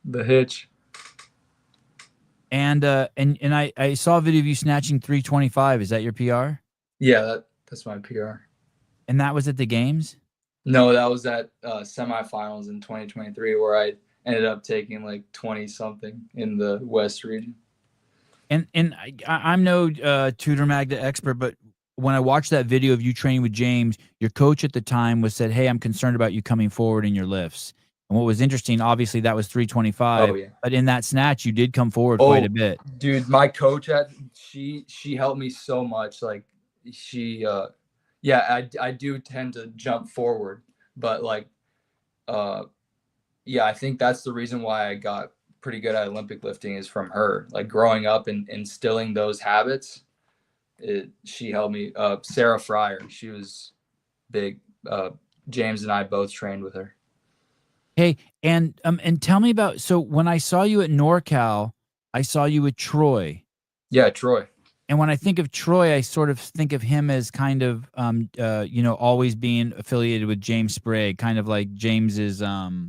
the hitch. And I saw a video of you snatching 325. Is that your PR? Yeah, that's my PR. And that was at the games? No, that was at semifinals in 2023, where I ended up taking like 20 something in the West region. And I'm no Tudor Magda expert, but when I watched that video of you training with James, your coach at the time said, "Hey, I'm concerned about you coming forward in your lifts." And what was interesting, obviously, that was 325. Oh, yeah. But in that snatch, you did come forward quite a bit. Dude, my coach she helped me so much. Like, she, I do tend to jump forward, but like, I think that's the reason why I got pretty good at Olympic lifting is from her. Like, growing up and instilling those habits, she helped me. Sarah Fryer, she was big. James and I both trained with her. Hey, and tell me about, so when I saw you at NorCal, I saw you with Troy. Yeah, Troy. And when I think of Troy, I sort of think of him as kind of, always being affiliated with James Sprague, kind of like James's Darren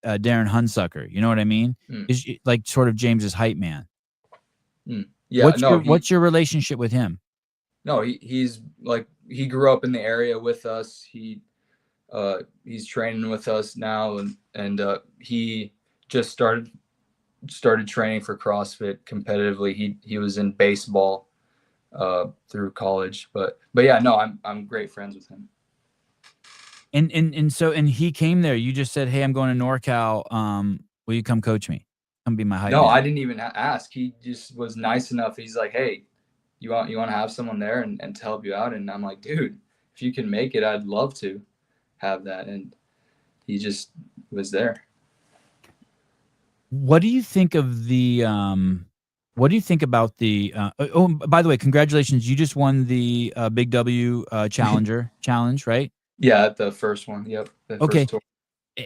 Hunsucker. You know what I mean? Is like sort of James's hype man. Yeah. What's your relationship with him? No, he's like, he grew up in the area with us. He's training with us now, and he just started training for CrossFit competitively. He was in baseball through college, but yeah, no, I'm great friends with him. And he came there. You just said, "Hey, I'm going to NorCal. Will you come coach me? Come be my hype No, man." I didn't even ask. He just was nice enough. He's like, "Hey, you want to have someone there and to help you out?" And I'm like, "Dude, if you can make it, I'd love to have that." And he just was there. What do you think of the what do you think about the oh, by the way, congratulations, you just won the Big W Challenger challenge, right? Yeah, the first one. Yep. The Okay. first tour.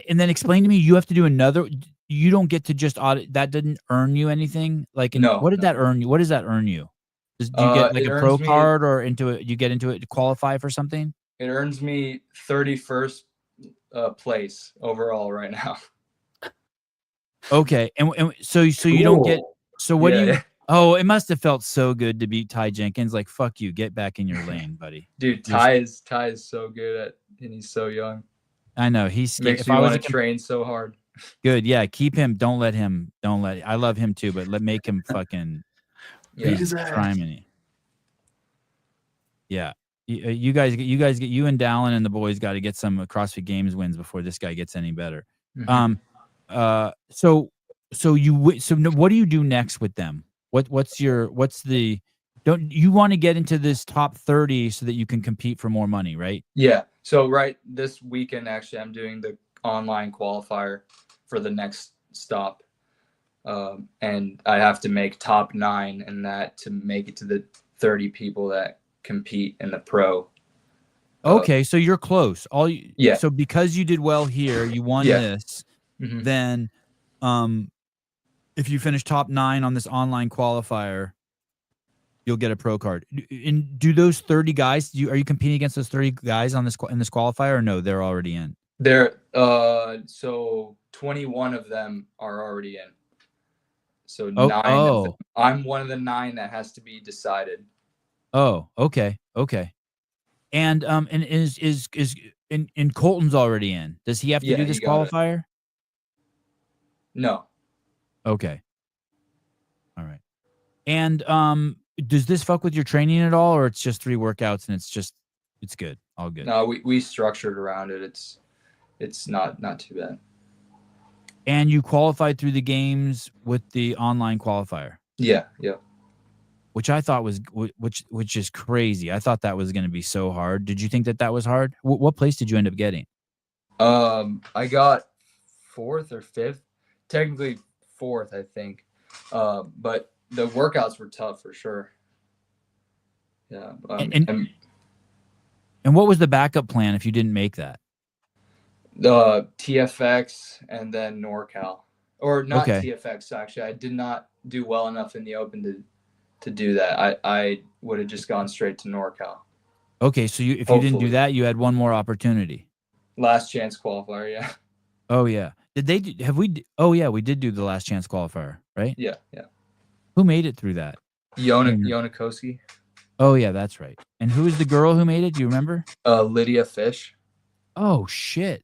And then explain to me, you have to do another, you don't get to just audit, that didn't earn you anything? Like, No, what did no. that earn you? What does that earn you? Do you get like It a pro earns me- card or you get into it to qualify for something? It earns me 31st place overall right now. Okay. And so you don't get, so what do you, Yeah. oh, it must have felt so good to beat Ty Jenkins. Like, fuck you, get back in your lane, buddy. Dude, Ty is so good and he's so young. I know he's Makes if me I was want to train so hard. good, yeah, keep him. Don't let I love him too, but make him fucking try him. Yeah. You guys get you and Dallin and the boys got to get some CrossFit Games wins before this guy gets any better. Mhm. So what do you do next with them? What's the, don't you want to get into this top 30 so that you can compete for more money, right? Yeah. So right this weekend, actually, I'm doing the online qualifier for the next stop. And I have to make top 9 in that to make it to the 30 people that compete in the pro. Okay, so you're close. Yeah. So because you did well here, you won this. Mhm. Then, if you finish top 9 on this online qualifier, you'll get a pro card. And do those 30 guys? Are you competing against those 30 guys on in this qualifier? Or no, they're already in. They're so 21 of them are already in. So 9 of them. I'm one of the 9 that has to be decided. Oh, okay. And is Colton's already in? Does he have to do this qualifier? No. Okay. All right. And does this fuck with your training at all, or it's just 3 workouts and it's good, all good? No, we structured around it. It's not too bad. And you qualified through the games with the online qualifier. Yeah. Which I thought was which is crazy. I thought that was going to be so hard. Did you think that was hard? What place did you end up getting? I got 4th or 5th, technically 4th, I think. But the workouts were tough for sure. Yeah. And what was the backup plan if you didn't make that? The TFX and then NorCal, or not TFX. Actually, I did not do well enough in the open to do that. I would have just gone straight to NorCal. Okay, so if you didn't do that, you had one more opportunity. Last chance qualifier, yeah. Oh yeah. Oh yeah, we did do the last chance qualifier, right? Yeah. Who made it through that? Yonikoski. Oh yeah, that's right. And who was the girl who made it? Do you remember? Lydia Fish. Oh shit.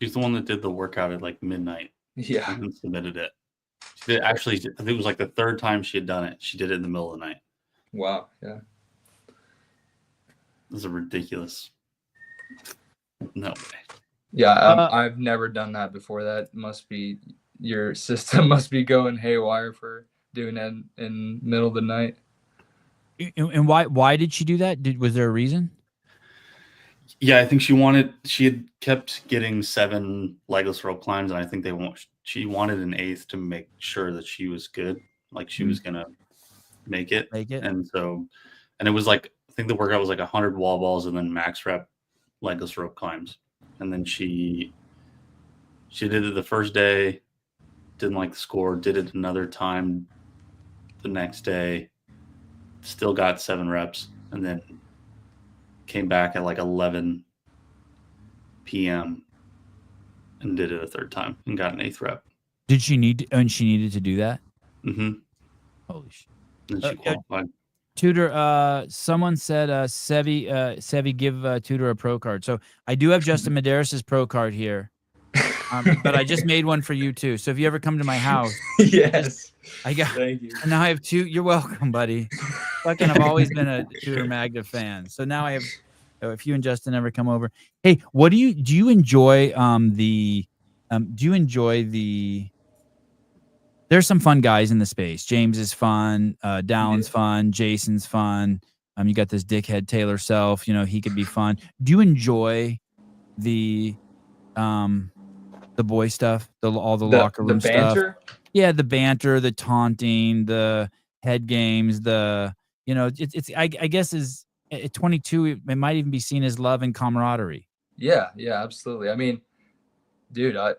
She's the one that did the workout at like midnight. Yeah. And submitted it. She did, actually, I think it was like the 3rd time she had done it. She did it in the middle of the night. Wow. Yeah. This is ridiculous. No way. Yeah, I've never done that before. That must be, your system must be going haywire for doing that in middle of the night. And why did she do that? Was there a reason? Yeah, I think she had kept getting 7 legless rope climbs, and I think she wanted an 8th to make sure that she was good, like she was gonna make it. And it was like, I think the workout was like 100 wall balls and then max rep legless rope climbs. And then she did it the first day, didn't like the score, did it another time the next day, still got 7 reps, and then came back at like 11 p.m. and did it a 3rd time and got an 8th rep. Did she needed to do that? Mm-hmm. Holy shit. And she qualified. Tudor, someone said, Sevi, give Tudor a pro card. So I do have Justin Medeiros' pro card here, but I just made one for you too. So if you ever come to my house, yes, thank you. And now I have 2. You're welcome, buddy. Fucking, I've always been a Tudor Magda fan. So now I have If you and Justin ever come over, hey, what do you enjoy? Do you enjoy the? There's some fun guys in the space. James is fun. Downs fun. Jason's fun. You got this dickhead Taylor Self. You know, he could be fun. Do you enjoy the boy stuff, all the locker room the banter? stuff? Yeah, the banter, the taunting, the head games, it's I guess is at 22, it might even be seen as love and camaraderie. Yeah, absolutely. I mean, dude, I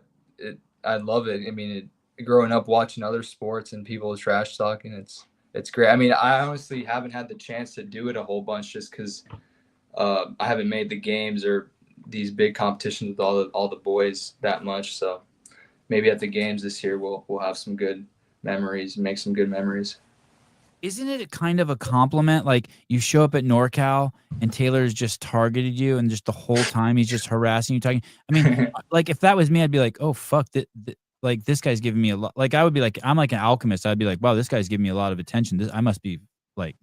love it. I mean, growing up watching other sports and people trash talking, it's great. I mean, I honestly haven't had the chance to do it a whole bunch just because I haven't made the games or these big competitions with all the boys that much. So maybe at the games this year we'll have some good memories, make some good memories. Isn't it kind of a compliment? Like you show up at NorCal and Taylor's just targeted you, and just the whole time he's just harassing you, talking. I mean, like if that was me, I'd be like, oh fuck, that like this guy's giving me a lot. Like I would be like, I'm like an alchemist. I'd be like, wow, this guy's giving me a lot of attention. I must be like,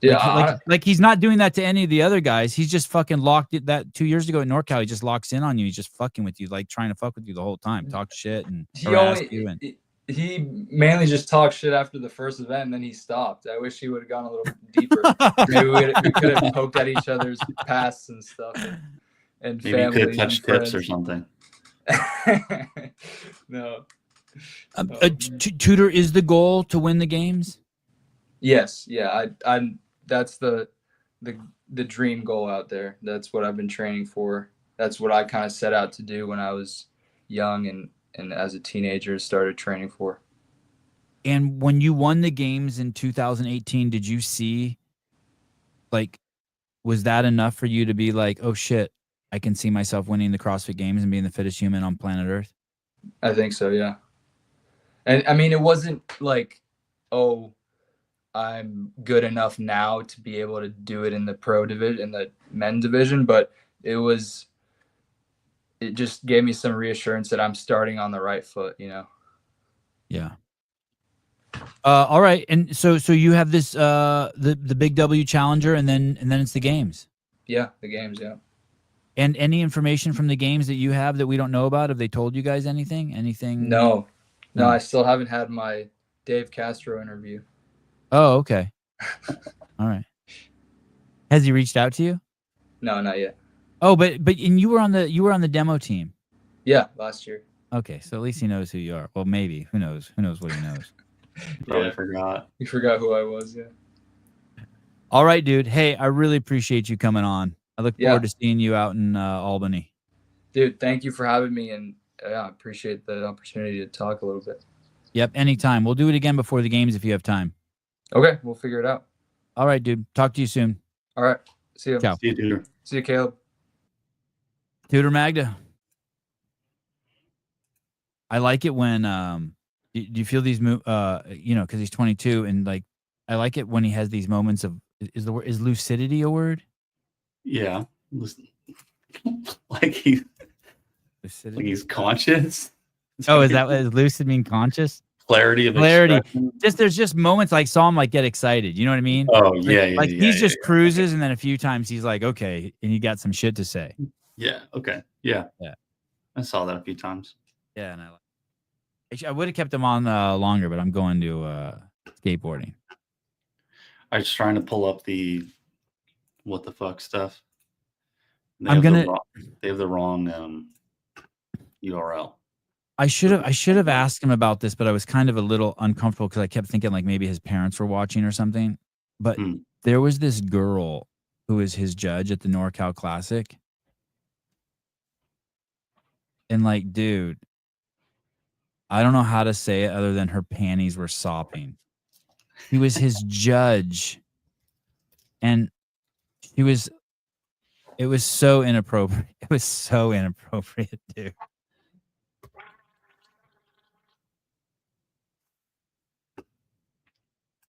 yeah, like he's not doing that to any of the other guys. He's just fucking locked it. That 2 years ago at NorCal, he just locks in on you. He's just fucking with you, like trying to fuck with you the whole time, talk shit and harass you. And he mainly just talked shit after the first event, and then he stopped. I wish he would have gone a little deeper. Maybe we could have poked at each other's pasts and stuff, and maybe you could have touched tips or something. No. Tudor, is the goal to win the games? Yes. Yeah. I that's the dream goal out there. That's what I've been training for. That's what I kind of set out to do when I was young and as a teenager started training for. And when you won the games in 2018, did you see, like, was that enough for you to be like, oh shit, I can see myself winning the CrossFit Games and being the fittest human on planet Earth? I think so, yeah. And I mean, it wasn't like, oh, I'm good enough now to be able to do it in the pro division, in the men division, but it just gave me some reassurance that I'm starting on the right foot, you know? Yeah. All right. And so you have this, the Big W Challenger and then it's the games. Yeah. The games. Yeah. And any information from the games that you have that we don't know about? Have they told you guys anything? No, I still haven't had my Dave Castro interview. Oh, okay. All right. Has he reached out to you? No, not yet. Oh, but you were on the demo team. Yeah, last year. Okay, so at least he knows who you are. Well, maybe. Who knows? Who knows what he knows? Probably forgot. You forgot who I was, yeah. All right, dude. Hey, I really appreciate you coming on. I look forward to seeing you out in Albany. Dude, thank you for having me, and I appreciate the opportunity to talk a little bit. Yep, anytime. We'll do it again before the games if you have time. Okay, we'll figure it out. All right, dude. Talk to you soon. All right. See you. Ciao. See you, Tudor. See you, Caleb. Tudor Magda. I like it when do you feel these because he's 22 and like I like it when he has these moments of is lucidity a word? Yeah. like he's conscious. Oh, is lucid mean conscious? Clarity. There's just moments like saw him like get excited. You know what I mean? Oh yeah, like he's just cruises, and then a few times he's like, okay, and he got some shit to say. Yeah. Okay. Yeah. Yeah. I saw that a few times. Yeah, and I would have kept him on longer, but I'm going to skateboarding. I was trying to pull up the what the fuck stuff. They have the wrong URL. I should have asked him about this, but I was kind of a little uncomfortable because I kept thinking like maybe his parents were watching or something. But there was this girl who was his judge at the NorCal Classic. And like, dude, I don't know how to say it other than her panties were sopping. He was his judge. And it was so inappropriate. It was so inappropriate, dude.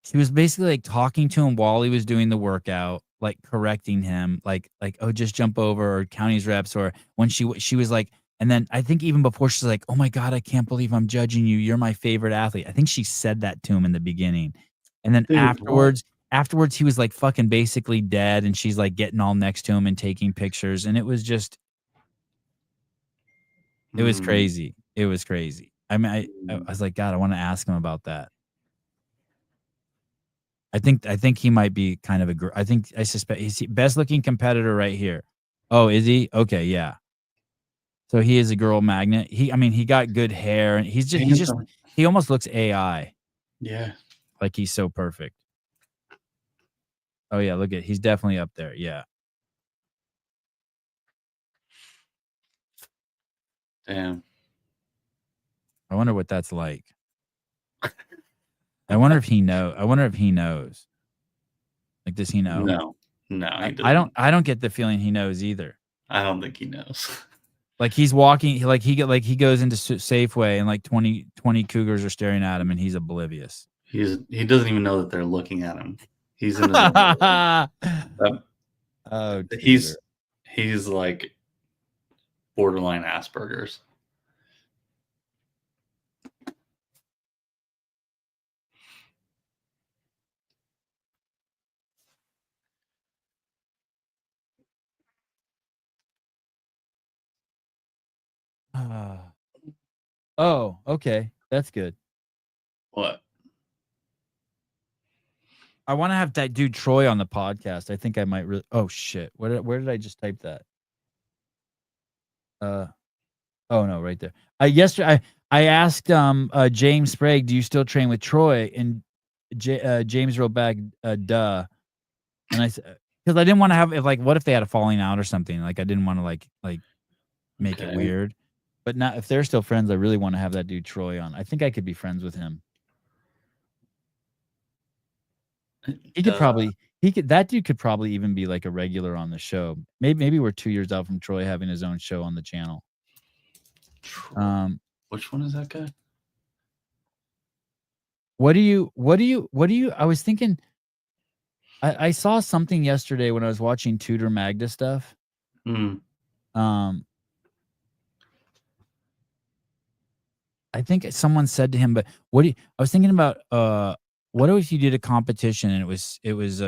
She was basically like talking to him while he was doing the workout, like correcting him, like, oh, just jump over or count his reps. Or when she was like, and then I think even before she's like, oh my God, I can't believe I'm judging you. You're my favorite athlete. I think she said that to him in the beginning. And then afterwards, afterwards he was like fucking basically dead, and she's like getting all next to him and taking pictures, and it was just it was crazy. It was crazy. I mean, I was like, God, I want to ask him about that. I think he might be kind of I suspect he's the best looking competitor right here. Oh, is he? Okay, yeah. So he is a girl magnet. He got good hair, and he almost looks AI. Yeah. Like he's so perfect. Oh yeah, he's definitely up there. Yeah. Damn. I wonder what that's like. I wonder if he knows. Like, does he know? No, he doesn't. I don't get the feeling he knows either. I don't think he knows. Like he's walking, he goes into Safeway, and like 20 cougars are staring at him, and he's oblivious. He doesn't even know that they're looking at him. He's in his own world. Oh, he's like borderline Asperger's. Oh, okay. That's good. What? I want to have that dude Troy on the podcast. I think I might really. Oh shit! Where did I just type that? Oh no, right there. Yesterday I asked James Sprague, do you still train with Troy? And James wrote back, duh. And I said, because I didn't want to have what if they had a falling out or something? Like I didn't want to like make it weird. But now if they're still friends, I really want to have that dude Troy on. I think I could be friends with him. That dude could probably even be like a regular on the show. Maybe we're 2 years out from Troy having his own show on the channel. Which one is that guy? What do you I was thinking I saw something yesterday when I was watching Tudor Magda stuff. I think someone said to him, but I was thinking about what if you did a competition and it was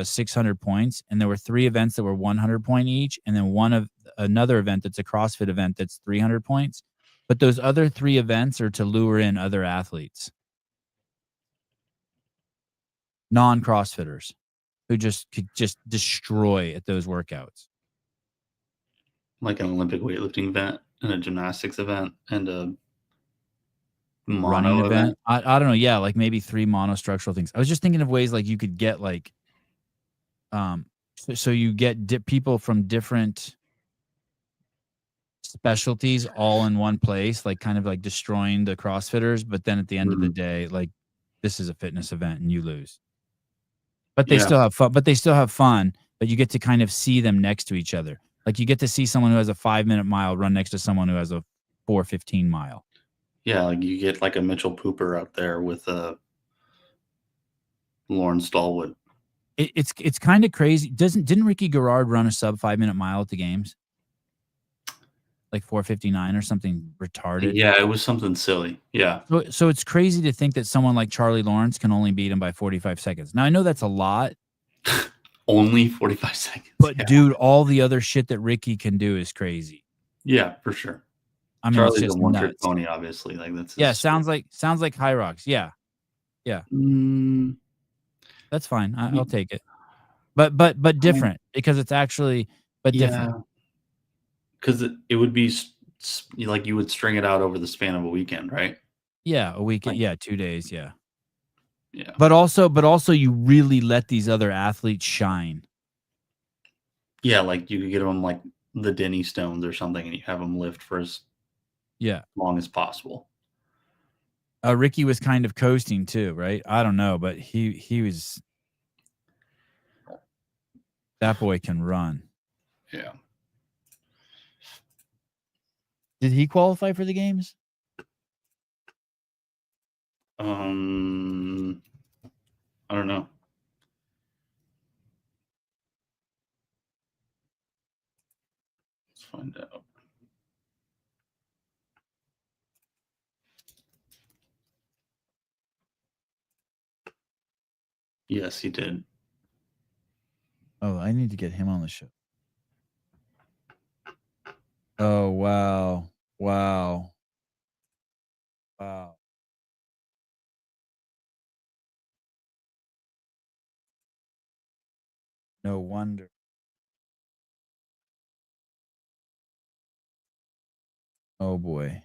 600 points, and there were 3 events that were 100 point each, and then another event that's a CrossFit event that's 300 points, but those other 3 events are to lure in other athletes, non-CrossFitters, who could just destroy at those workouts, like an Olympic weightlifting event and a gymnastics event and a running event. I don't know. Yeah, like maybe 3 monostructural things. I was just thinking of ways like you could get so you get people from different specialties all in one place, like kind of like destroying the CrossFitters, but then at the end of the day, like this is a fitness event and you lose. But they still have fun. But you get to kind of see them next to each other. Like you get to see someone who has a 5-minute mile run next to someone who has a 4:15 mile. Yeah, like you get like a Mitchell Pooper out there with Lauren Stallwood. It's kind of crazy. Didn't Ricky Garrard run a sub 5-minute mile at the games? Like 4:59 or something retarded. Yeah, it was something silly. Yeah. So it's crazy to think that someone like Charlie Lawrence can only beat him by 45 seconds. Now I know that's a lot. Only 45 seconds. But dude, all the other shit that Ricky can do is crazy. Yeah, for sure. I mean, Charlie's it's just a one-trick nuts. pony, obviously. Like that's sounds like High Rocks. Yeah. That's fine. I'll take it. But different because it's actually different. Because it would be like you would string it out over the span of a weekend, right? Yeah, a weekend. Yeah, 2 days. Yeah. Yeah. But also, you really let these other athletes shine. Yeah, like you could get them like the Denny Stones or something, and you have them lift for as long as possible. Ricky was kind of coasting too, right? I don't know, but he was. That boy can run. Yeah. Did he qualify for the games? I don't know. Let's find out. Yes, he did. Oh, I need to get him on the show. Oh, wow. Wow. Wow. No wonder. Oh, boy.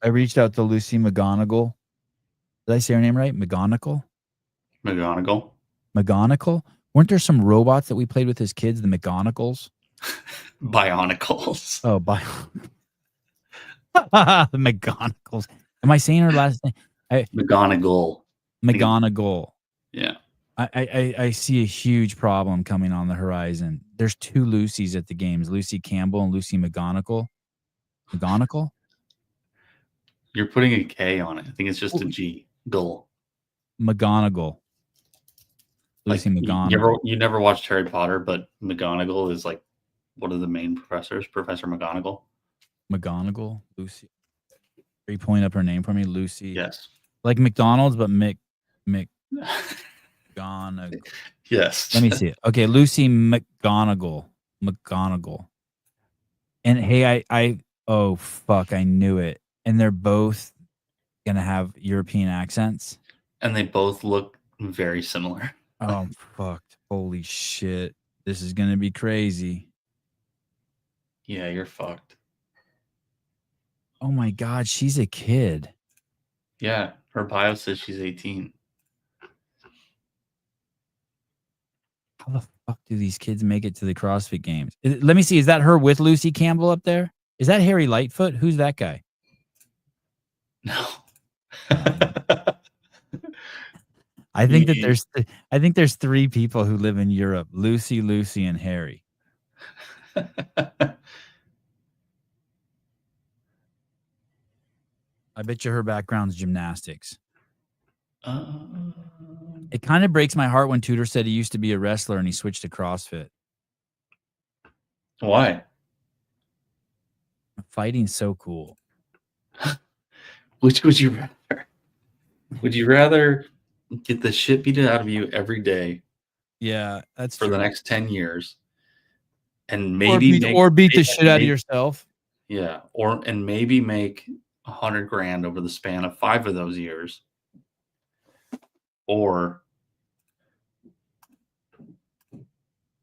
I reached out to Lucy McGonigal. Did I say her name right? McGonigal? McGonagall. McGonigal? Weren't there some robots that we played with as kids, the McGonagals? Bionicles. Oh, the McGonagals. Am I saying her last name? McGonagall. McGonigal. Yeah. I see a huge problem coming on the horizon. There's two Lucys at the games, Lucy Campbell and Lucy McGonigal. McGonigal? You're putting a K on it. I think it's just a G. Gull. McGonigal. Lucy McGonigal. You never watched Harry Potter, but McGonagall is like one of the main professors, Professor McGonagall. McGonigal? Lucy. Are you pulling up her name for me? Lucy. Yes. Like McDonald's, but McGonigal. Yes. Let me see it. Okay, Lucy McGonigal. And hey, oh fuck, I knew it. And they're both gonna have European accents. And they both look very similar. Oh, I'm fucked. Holy shit. This is gonna be crazy. Yeah, you're fucked. Oh my god, she's a kid. Yeah, her bio says she's 18. How the fuck do these kids make it to the CrossFit games? Let me see. Is that her with Lucy Campbell up there? Is that Harry Lightfoot? Who's that guy? No. I think that there's three people who live in Europe: Lucy, and Harry. I bet you her background's gymnastics. It kind of breaks my heart when Tudor said he used to be a wrestler and he switched to CrossFit. Why? Fighting's so cool. Which would you rather? Would you rather get the shit beat out of you every day? Yeah, that's for true. the next 10 years, and maybe beat the shit out of yourself. Yeah, and maybe make $100,000 over the span of 5 of those years, or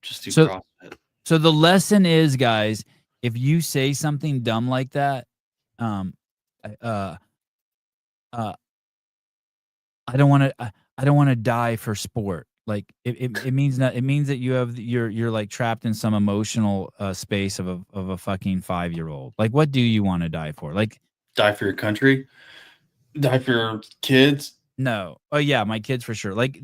just do CrossFit. So the lesson is, guys, if you say something dumb like that, I don't want to die for sport. Like it means that you're like trapped in some emotional space of a fucking 5-year-old. Like, what do you want to die for? Like, die for your country, die for your kids. No. Oh yeah, my kids for sure. Like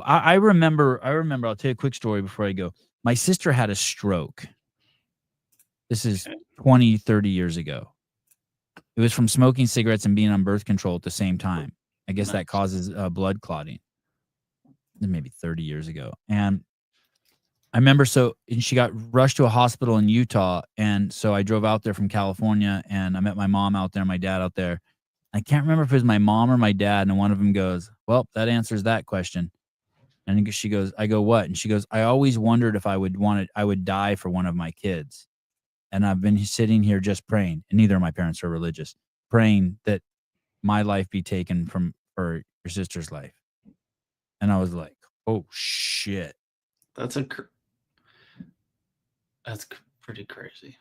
I remember. I'll tell you a quick story before I go. My sister had a stroke. This is 20, 30 years ago. It was from smoking cigarettes and being on birth control at the same time. I guess that causes blood clotting. Maybe 30 years ago. And I remember, and she got rushed to a hospital in Utah. And so I drove out there from California and I met my mom out there, my dad out there. I can't remember if it was my mom or my dad. And one of them goes, well, that answers that question. And she goes, I go, what? And she goes, I always wondered if I would die for one of my kids. And I've been sitting here just praying, and neither of my parents are religious, praying that my life be taken for your sister's life. And I was like, oh shit. That's pretty crazy.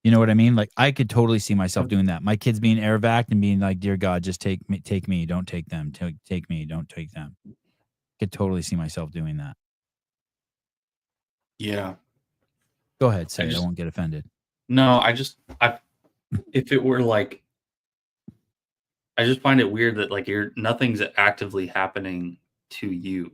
You know what I mean? Like, I could totally see myself doing that. My kids being air vac and being like, dear God, just take me, don't take them. Take me, don't take them. Could totally see myself doing that. Yeah. Go ahead, say it. I won't get offended. No, if it were like, I just find it weird that like nothing's actively happening to you.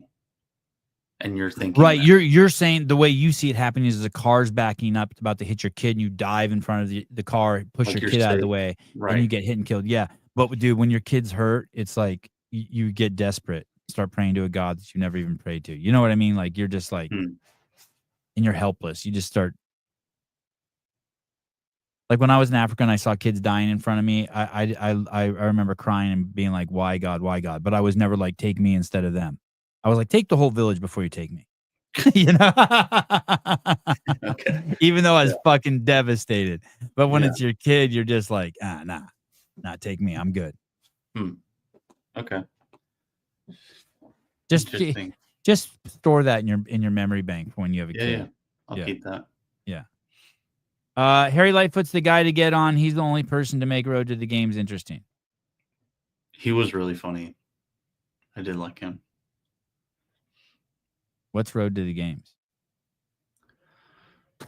And you're thinking, right? You're saying the way you see it happening is the car's backing up, about to hit your kid, and you dive in front of the car, push your kid out of the way, and you get hit and killed. Yeah, but dude, when your kid's hurt, it's like you get desperate, start praying to a God that you never even prayed to. You know what I mean? Like you're just like, and you're helpless. You just start. Like when I was in Africa and I saw kids dying in front of me, I remember crying and being like, why God, why God? But I was never like, take me instead of them. I was like, take the whole village before you take me. You know? Okay. Even though I was fucking devastated. But when Yeah. it's your kid, you're just like, nah, take me. I'm good. Okay. Just Interesting. just store that in your memory bank for when you have a kid. Yeah. I'll keep that. Yeah. Harry Lightfoot's the guy to get on. He's the only person to make Road to the Games interesting. He was really funny. I did like him. What's Road to the Games? I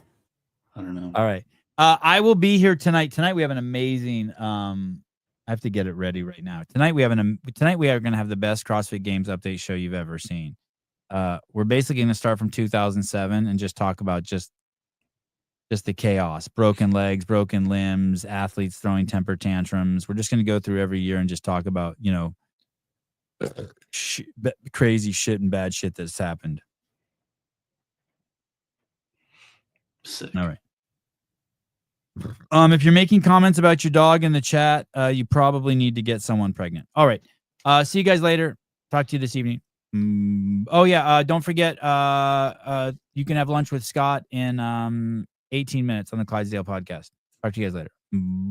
don't know. All right. I will be here tonight. Tonight we have an amazing I have to get it ready right now. Tonight we are going to have the best CrossFit Games update show you've ever seen. We're basically going to start from 2007 and just talk about just the chaos, broken legs, broken limbs, athletes throwing temper tantrums. We're just going to go through every year and just talk about, crazy shit and bad shit that's happened. Sick. All right. If you're making comments about your dog in the chat, you probably need to get someone pregnant. All right. See you guys later. Talk to you this evening. Don't forget, you can have lunch with Scott in 18 minutes on the Clydesdale podcast. Talk to you guys later.